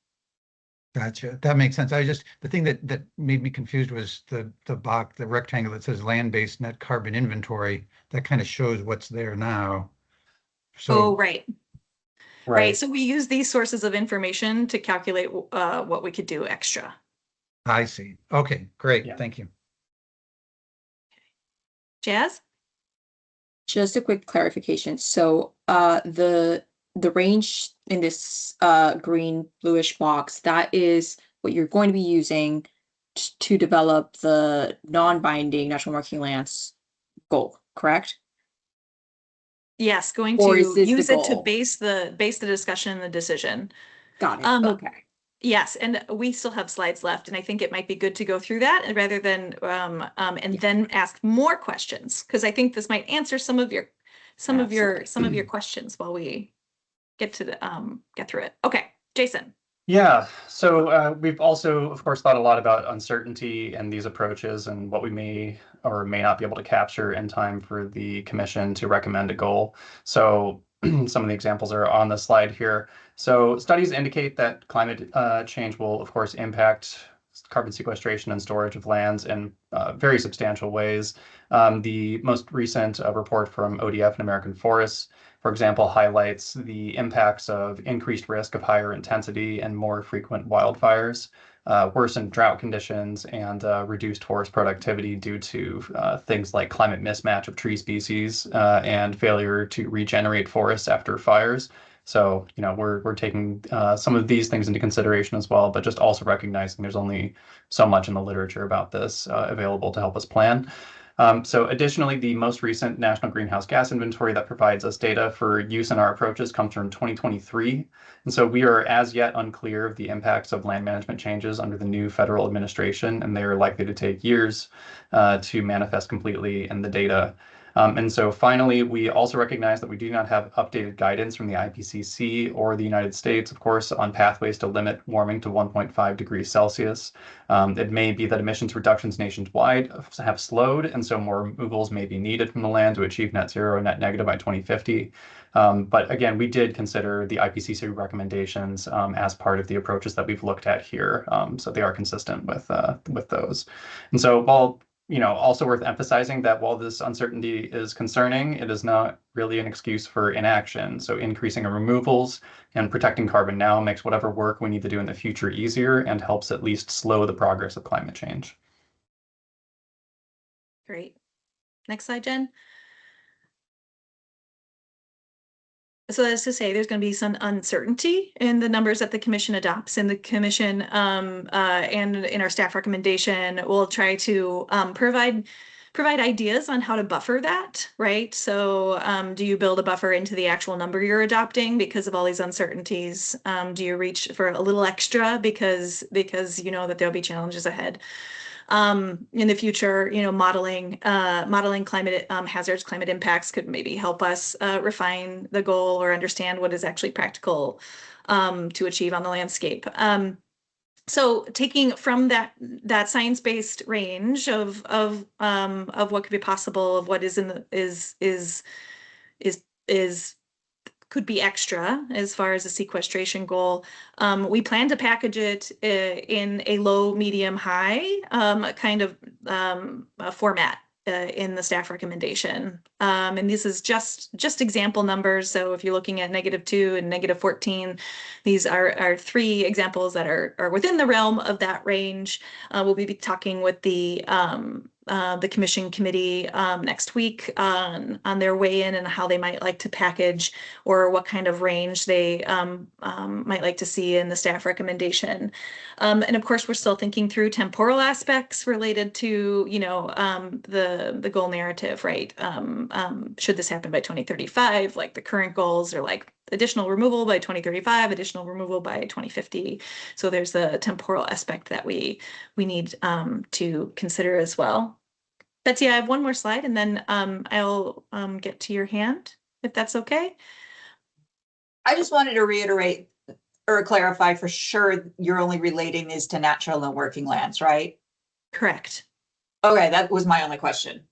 Gotcha. That makes sense. The thing that made me confused was the box, the rectangle that says land-based net carbon inventory. That kind of shows what's there now. Oh, So, right. Right. So we use these sources of information to calculate what we could do extra. I see. Okay, great. Thank you. Jazz? Just a quick clarification. So the range in this green bluish box, that is what you're going to be using to develop the non-binding natural working lands goal, correct? Yes, going Or to is this the use it to goal? base the discussion and the decision. Got it. Okay. Yes, and we still have slides left, and I think it might be good to go through that rather than and then ask more questions, because I think this might answer some of your questions while we get to the get through it. Okay, Jason. Yeah, so we've also, of course, thought a lot about uncertainty and these approaches and what we may or may not be able to capture in time for the commission to recommend a goal. So some of the examples are on the slide here. So studies indicate that climate change will, of course, impact carbon sequestration and storage of lands in very substantial ways. The most recent report from ODF and American Forests, for example, highlights the impacts of increased risk of higher intensity and more frequent wildfires, worsened drought conditions, and reduced forest productivity due to things like climate mismatch of tree species and failure to regenerate forests after fires. So, we're taking some of these things into consideration as well, but just also recognizing there's only so much in the literature about this available to help us plan. So additionally, the most recent National Greenhouse Gas Inventory that provides us data for use in our approaches comes from 2023. And so we are as yet unclear of the impacts of land management changes under the new federal administration, and they are likely to take years to manifest completely in the data. And so finally, we also recognize that we do not have updated guidance from the IPCC or the United States, of course, on pathways to limit warming to 1.5 degrees Celsius. It may be that emissions reductions nationwide have slowed, and so more removals may be needed from the land to achieve net zero and net negative by 2050. But again, we did consider the IPCC recommendations as part of the approaches that we've looked at here. So they are consistent with those. And so while also worth emphasizing that while this uncertainty is concerning, it is not really an excuse for inaction. So increasing our removals and protecting carbon now makes whatever work we need to do in the future easier and helps at least slow the progress of climate change. Great. Next slide, Jen. So that's to say there's going to be some uncertainty in the numbers that the commission adopts, and the commission and in our staff recommendation, we'll try to provide ideas on how to buffer that, right? So do you build a buffer into the actual number you're adopting because of all these uncertainties? Do you reach for a little extra because you know that there'll be challenges ahead? In the future, modeling climate hazards, climate impacts could maybe help us refine the goal or understand what is actually practical to achieve on the landscape. So taking from that science-based range of what could be possible, of what is in the could be extra as far as a sequestration goal. We plan to package it in a low, medium, high kind of format in the staff recommendation. And this is just example numbers. So if you're looking at -2 and -14, these are 3 examples that are within the realm of that range. We'll be talking with the commission committee next week on their weigh-in and how they might like to package or what kind of range they might like to see in the staff recommendation. And of course, we're still thinking through temporal aspects related to, the goal narrative, right? Should this happen by 2035, like the current goals are like additional removal by 2035, additional removal by 2050. So there's the temporal aspect that we need to consider as well. Betsy, I have one more slide and then I'll get to your hand, if that's okay. I just wanted to reiterate or clarify for sure you're only relating these to natural and working lands, right? Correct. Okay, that was my only question.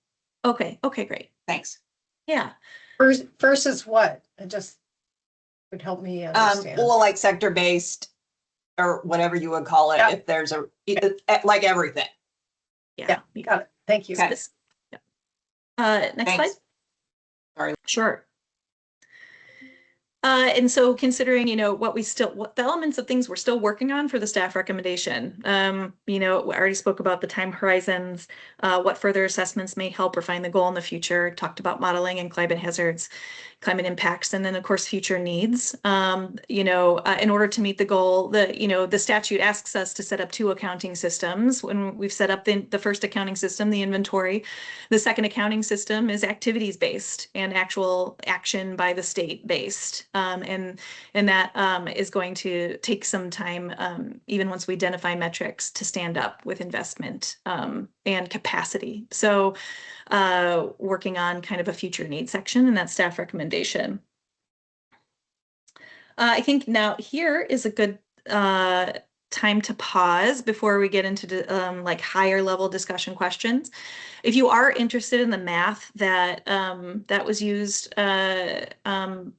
Okay, great. Thanks. Yeah. Versus what? It just would help me understand. Well, like sector-based or whatever you would call it, Yeah. if there's like everything. Yeah, you got it. Thank you. Okay. Next slide. Thanks. Sorry. Sure. And so considering, what the elements of things we're still working on for the staff recommendation, I already spoke about the time horizons, what further assessments may help refine the goal in the future, talked about modeling and climate hazards, climate impacts, and then of course future needs. In order to meet the goal, the statute asks us to set up 2 accounting systems. When we've set up the first accounting system, the inventory, the second accounting system is activities based and actual action by the state based, and that is going to take some time, even once we identify metrics, to stand up with investment and capacity. So working on kind of a future need section in that staff recommendation. I think now here is a good time to pause before we get into like higher level discussion questions. If you are interested in the math that that was used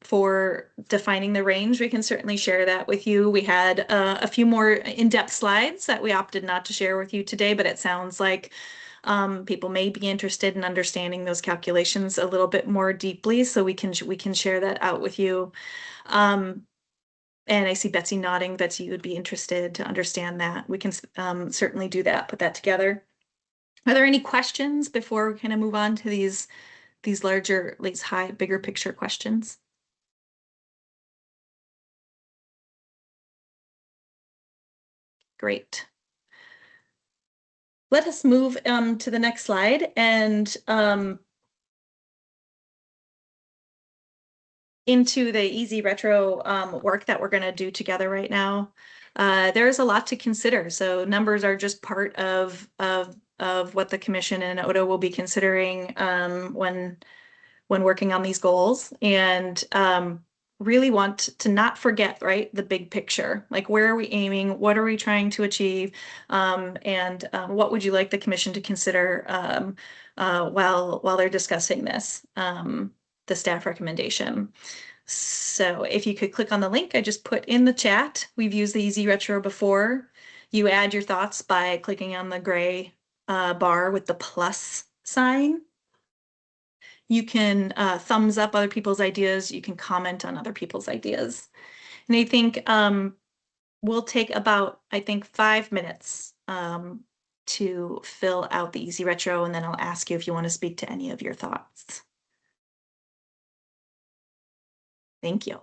for defining the range, we can certainly share that with you. We had a few more in-depth slides that we opted not to share with you today, but it sounds like people may be interested in understanding those calculations a little bit more deeply, so we can share that out with you. And I see Betsy nodding. Betsy, you would be interested to understand that. We can certainly do that, put that together. Are there any questions before we kind of move on to these larger, bigger picture questions? Great. Let us move to the next slide and into the Easy Retro work that we're going to do together right now. There's a lot to consider. So numbers are just part of what the commission and ODA will be considering when working on these goals, and really want to not forget, right, the big picture. Like, where are we aiming? What are we trying to achieve? And what would you like the commission to consider while they're discussing this, the staff recommendation? So if you could click on the link I just put in the chat. We've used the Easy Retro before. You add your thoughts by clicking on the gray bar with the plus sign. You can thumbs up other people's ideas. You can comment on other people's ideas. And I think we'll take about, 5 minutes to fill out the Easy Retro, and then I'll ask you if you want to speak to any of your thoughts. Thank you.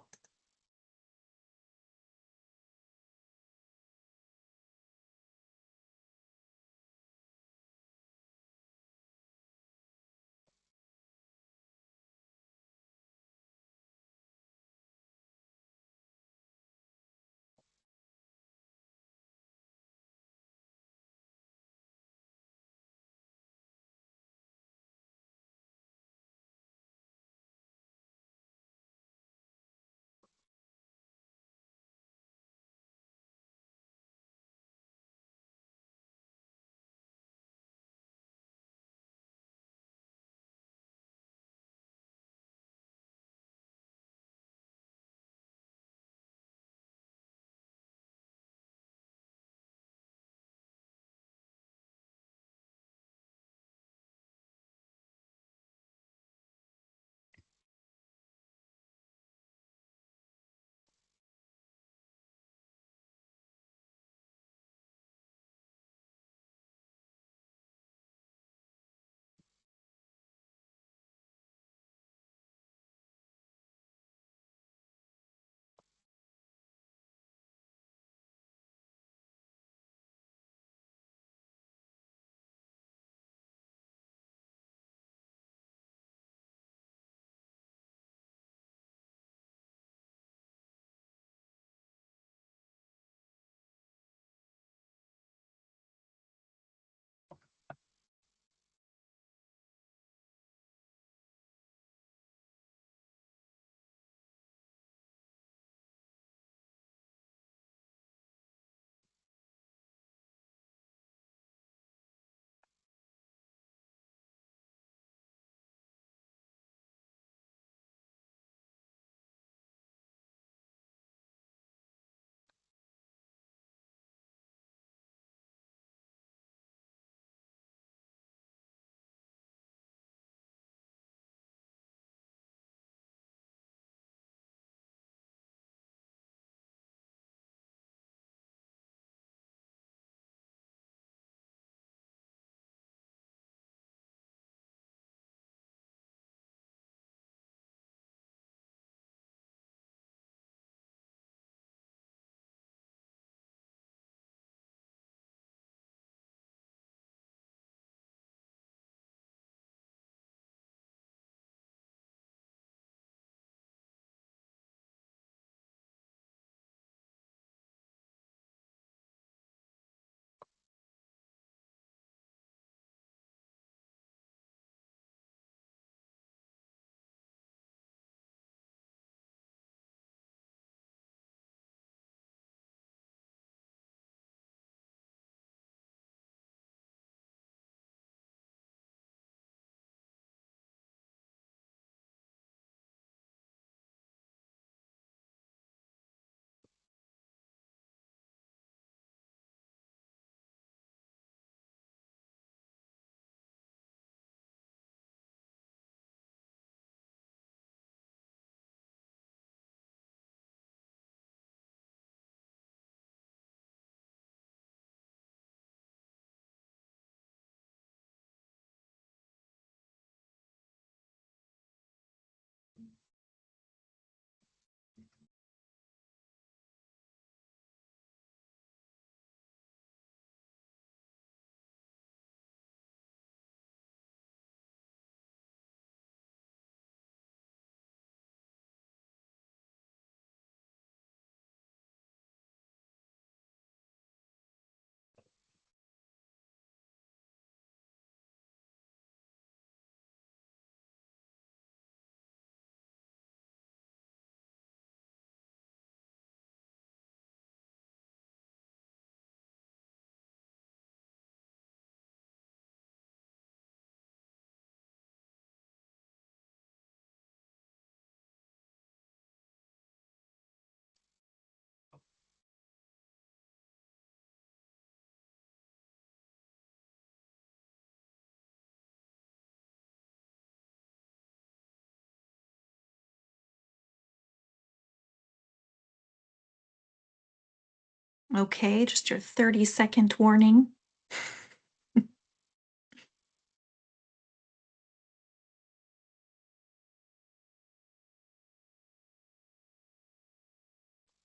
Okay, just your 30-second warning.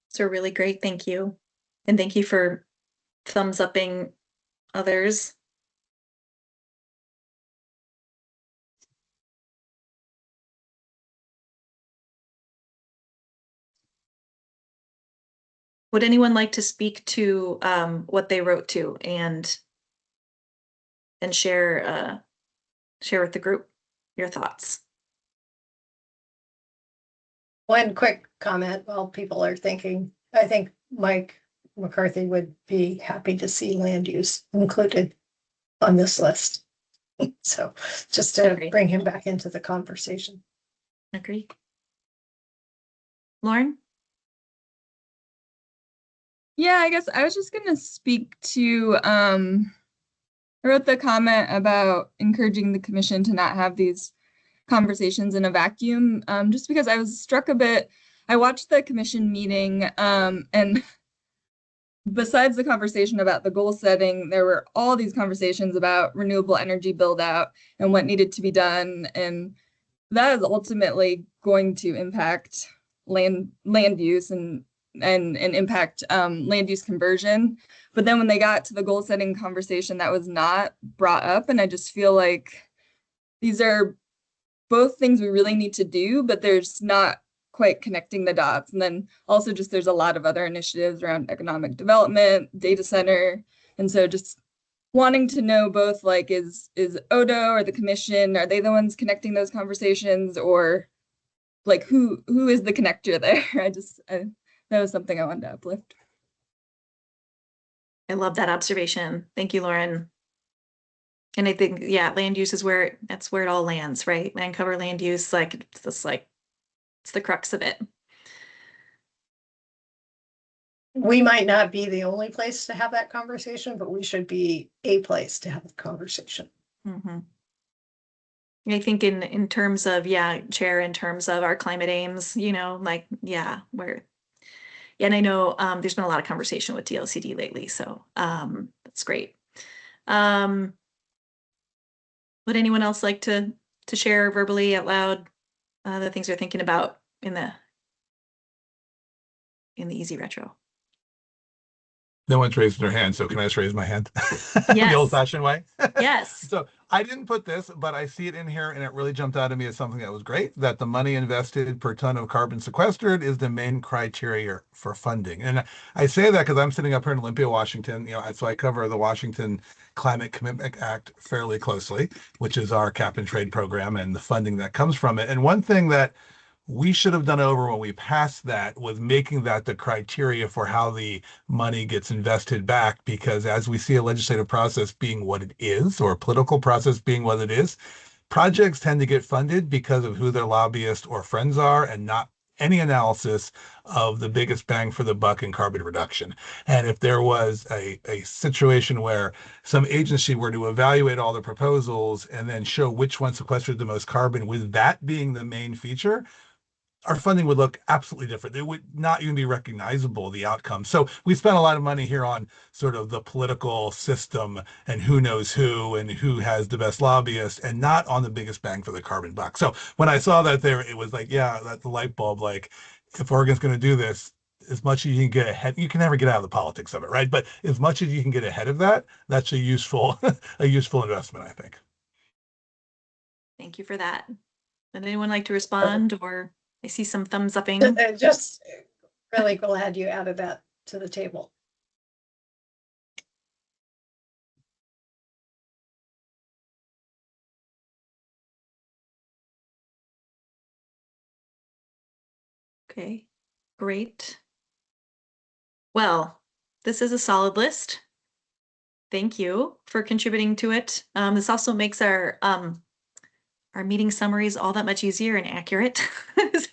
So really great, thank you. And thank you for thumbs upping others. Would anyone like to speak to what they wrote to and share with the group your thoughts? One quick comment while people are thinking. I think Mike McCarthy would be happy to see land use included on this list. So just to bring him back into the conversation. Agree. Lauren? Yeah, I guess I was just gonna speak to I wrote the comment about encouraging the commission to not have these conversations in a vacuum, just because I was struck a bit. I watched the commission meeting, and besides the conversation about the goal setting, there were all these conversations about renewable energy build out and what needed to be done. And that is ultimately going to impact land use and impact land use conversion. But then when they got to the goal setting conversation, that was not brought up. And I just feel like these are both things we really need to do, but there's not quite connecting the dots. And then also just there's a lot of other initiatives around economic development, data center. And so just wanting to know both, like, is Odo or the commission, are they the ones connecting those conversations, or like who is the connector there? That was something I wanted to uplift. I love that observation. Thank you, Lauren. And I think, yeah, land use is that's where it all lands, right? Land cover, land use, it's the crux of it. We might not be the only place to have that conversation, but we should be a place to have the conversation. Mm-hmm. I think in terms of, Chair, in terms of our climate aims, and I know there's been a lot of conversation with DLCD lately, so that's great. Would anyone else like to share verbally out loud the things they're thinking about in the Easy Retro? No one's raised their hand, so can I just raise my hand? Yes. The old-fashioned way? Yes. So I didn't put this, but I see it in here, and it really jumped out at me as something that was great, that the money invested per ton of carbon sequestered is the main criteria for funding. And I say that because I'm sitting up here in Olympia, Washington, so I cover the Washington Climate Commitment Act fairly closely, which is our cap and trade program and the funding that comes from it. And one thing that we should have done over when we passed that was making that the criteria for how the money gets invested back, because as we see a legislative process being what it is, or a political process being what it is, projects tend to get funded because of who their lobbyists or friends are, and not any analysis of the biggest bang for the buck in carbon reduction. And if there was a situation where some agency were to evaluate all the proposals and then show which one sequestered the most carbon, with that being the main feature, our funding would look absolutely different. It would not even be recognizable, the outcome. So we spent a lot of money here on sort of the political system and who knows who and who has the best lobbyist, and not on the biggest bang for the carbon buck. So when I saw that there, it was like, yeah, that's the light bulb. Like, if Oregon's going to do this, as much as you can get ahead, you can never get out of the politics of it, right? But as much as you can get ahead of that, that's a useful investment, I think. Thank you for that. Would anyone like to respond, or I see some thumbs upping? Just really glad you added that to the table. Okay, great. Well, this is a solid list. Thank you for contributing to it. This also makes our meeting summaries all that much easier and accurate.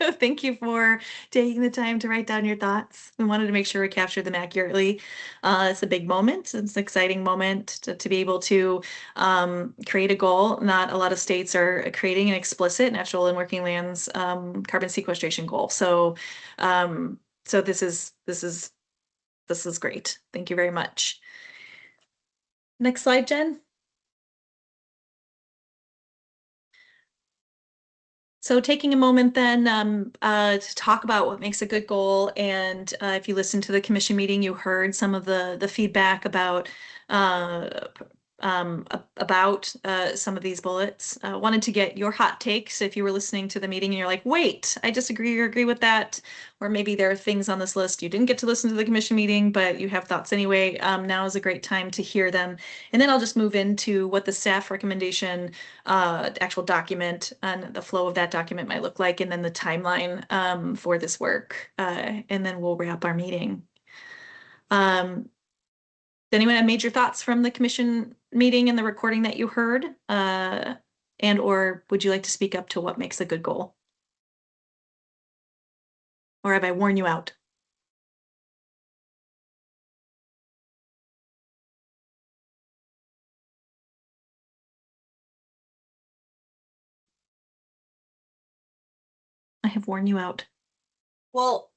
So thank you for taking the time to write down your thoughts. We wanted to make sure we captured them accurately. It's a big moment. It's an exciting moment to be able to create a goal. Not a lot of states are creating an explicit natural and working lands carbon sequestration goal. So this is this is great. Thank you very much. Next slide, Jen. So taking a moment then to talk about what makes a good goal. And if you listened to the commission meeting, you heard some of the feedback about some of these bullets. Wanted to get your hot takes if you were listening to the meeting and you're like, wait, I disagree or agree with that. Or maybe there are things on this list you didn't get to listen to the commission meeting, but you have thoughts anyway. Now is a great time to hear them. And then I'll just move into what the staff recommendation, actual document and the flow of that document might look like, and then the timeline for this work. And then we'll wrap our meeting. Does anyone have major thoughts from the commission meeting and the recording that you heard? And or would you like to speak up to what makes a good goal? Or have I worn you out? I have worn you out. Well,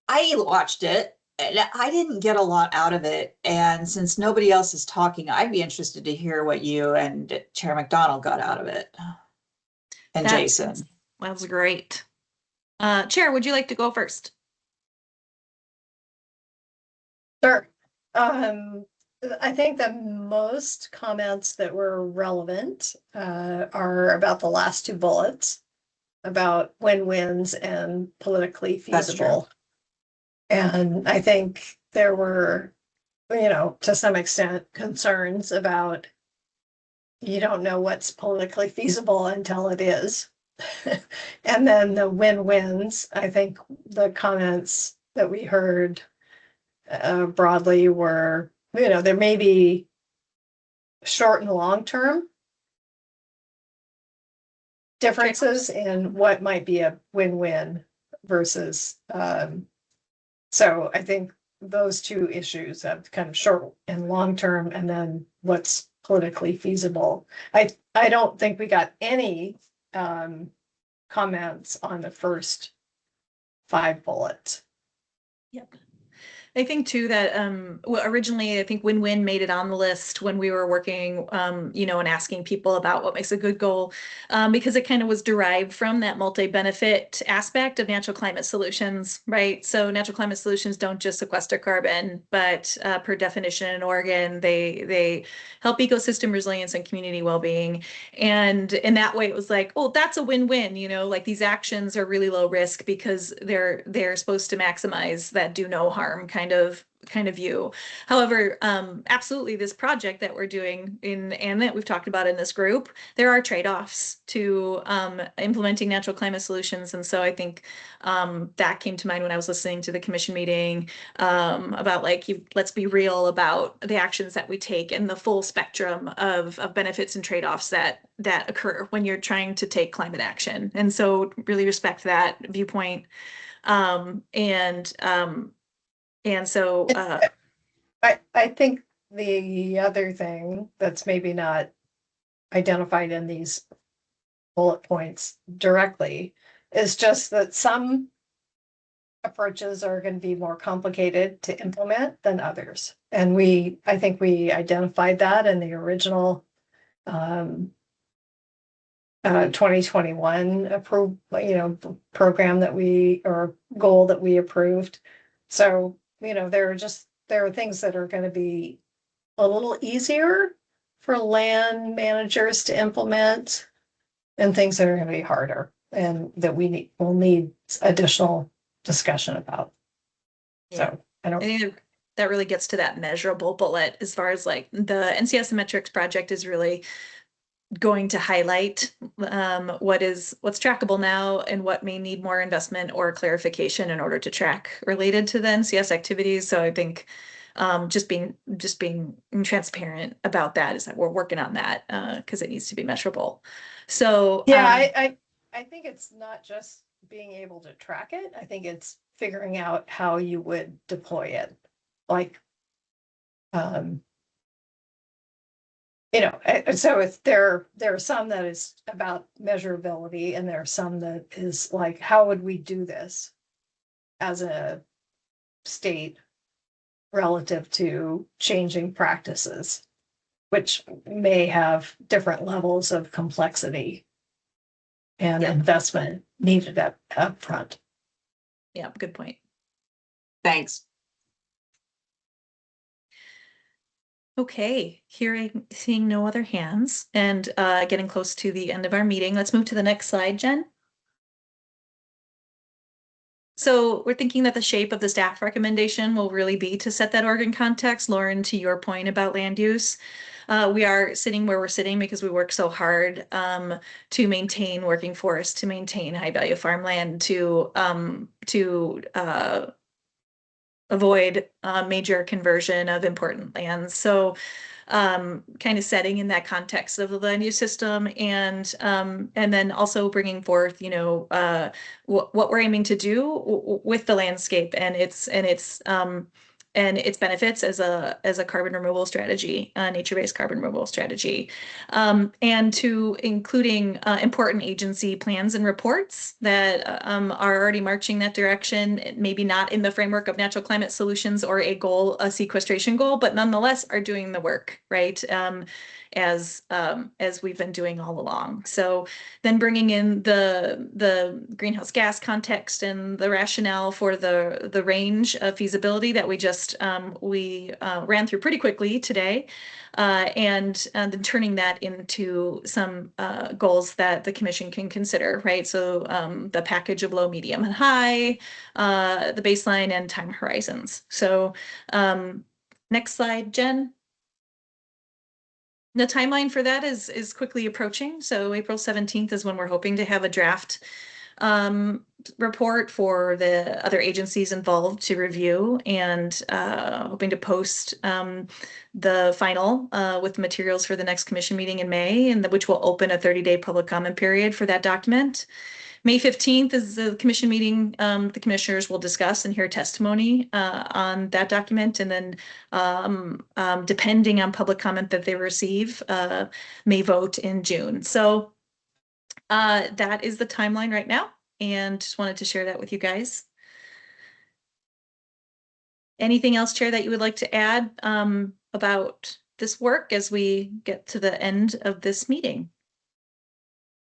I watched it and I didn't get a lot out of it. And since nobody else is talking, I'd be interested to hear what you and Chair McDonald got out of it. And Jason. That was great. Chair, would you like to go first? Sure. I think the most comments that were relevant are about the last two bullets, about win-wins and politically feasible. And I think there were, to some extent, concerns about you don't know what's politically feasible until it is. And then the win-wins, I think the comments that we heard broadly were, there may be short and long-term differences in what might be a win-win versus, so I think those two issues have kind of short and long-term, and then what's politically feasible. I don't think we got any comments on the first 5 bullets. Yep. I think too that originally I think win-win made it on the list when we were working, and asking people about what makes a good goal, because it kind of was derived from that multi-benefit aspect of natural climate solutions, right? So natural climate solutions don't just sequester carbon, but per definition in Oregon, they help ecosystem resilience and community well-being. And in that way, it was like, oh, that's a win-win, like these actions are really low risk because they're supposed to maximize that do no harm kind of view. However, absolutely, this project that we're doing and that we've talked about in this group, there are trade-offs to implementing natural climate solutions. And so I think that came to mind when I was listening to the commission meeting about let's be real about the actions that we take and the full spectrum of benefits and trade-offs that occur when you're trying to take climate action. And so really respect that viewpoint. And so I think the other thing that's maybe not identified in these bullet points directly is just that some approaches are going to be more complicated to implement than others. And I think we identified that in the original 2021 approved, program or goal that we approved. So there are things that are going to be a little easier for land managers to implement and things that are going to be harder and that we'll need additional discussion about. Yeah. So I think that really gets to that measurable bullet as far as the NCS Metrics project is really going to highlight what's trackable now and what may need more investment or clarification in order to track related to the NCS activities. So I think just being transparent about that is that we're working on that because it needs to be measurable. So I think it's not just being able to track it. I think it's figuring out how you would deploy it. So if there are some that is about measurability and there are some that is how would we do this as a state relative to changing practices, which may have different levels of complexity and investment needed up front. Yeah, good point. Thanks. Okay, seeing no other hands and getting close to the end of our meeting, let's move to the next slide, Jen. So we're thinking that the shape of the staff recommendation will really be to set that Oregon context. Lauren, to your point about land use, we are sitting where we're sitting because we work so hard to maintain working forest, to maintain high value farmland, to avoid major conversion of important lands. So kind of setting in that context of the land use system, and then also bringing forth, you know, what we're aiming to do with the landscape and its benefits as a carbon removal strategy, nature-based carbon removal strategy, and to including important agency plans and reports that are already marching that direction, maybe not in the framework of natural climate solutions or a sequestration goal, but nonetheless are doing the work, right? As we've been doing all along. So then bringing in the greenhouse gas context and the rationale for the range of feasibility that we just ran through pretty quickly today, and then turning that into some goals that the commission can consider, right? So the package of low, medium, and high, the baseline and time horizons. So next slide, Jen. The timeline for that is quickly approaching. So April 17th is when we're hoping to have a draft report for the other agencies involved to review, and hoping to post the final with materials for the next commission meeting in May, and which will open a 30-day public comment period for that document. May 15th is the commission meeting. The commissioners will discuss and hear testimony on that document, and then depending on public comment that they receive, may vote in June. So that is the timeline right now, and just wanted to share that with you guys. Anything else, Chair, that you would like to add about this work as we get to the end of this meeting?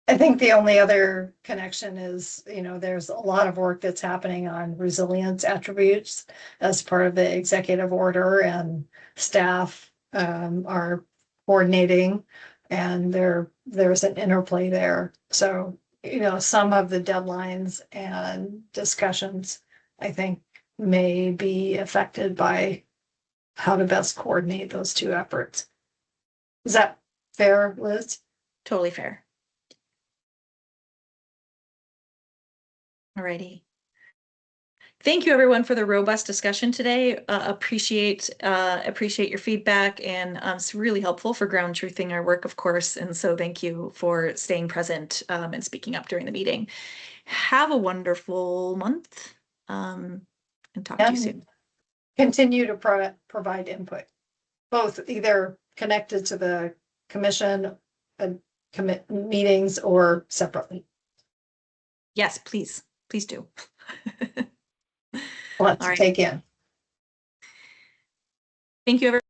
I think the only other connection is, you know, there's a lot of work that's happening on resilience attributes as part of the executive order, and staff are coordinating, and there's an interplay there. So, you know, some of the deadlines and discussions, I think, may be affected by how to best coordinate those two efforts. Is that fair, Liz? Totally fair. Alrighty. Thank you, everyone, for the robust discussion today. Appreciate your feedback, and it's really helpful for ground truthing our work, of course. And so thank you for staying present and speaking up during the meeting. Have a wonderful month, and talk to you soon. Continue to provide input, both either connected to the commission meetings or separately. Yes, please. Please do. Let's take in. Thank you, everyone.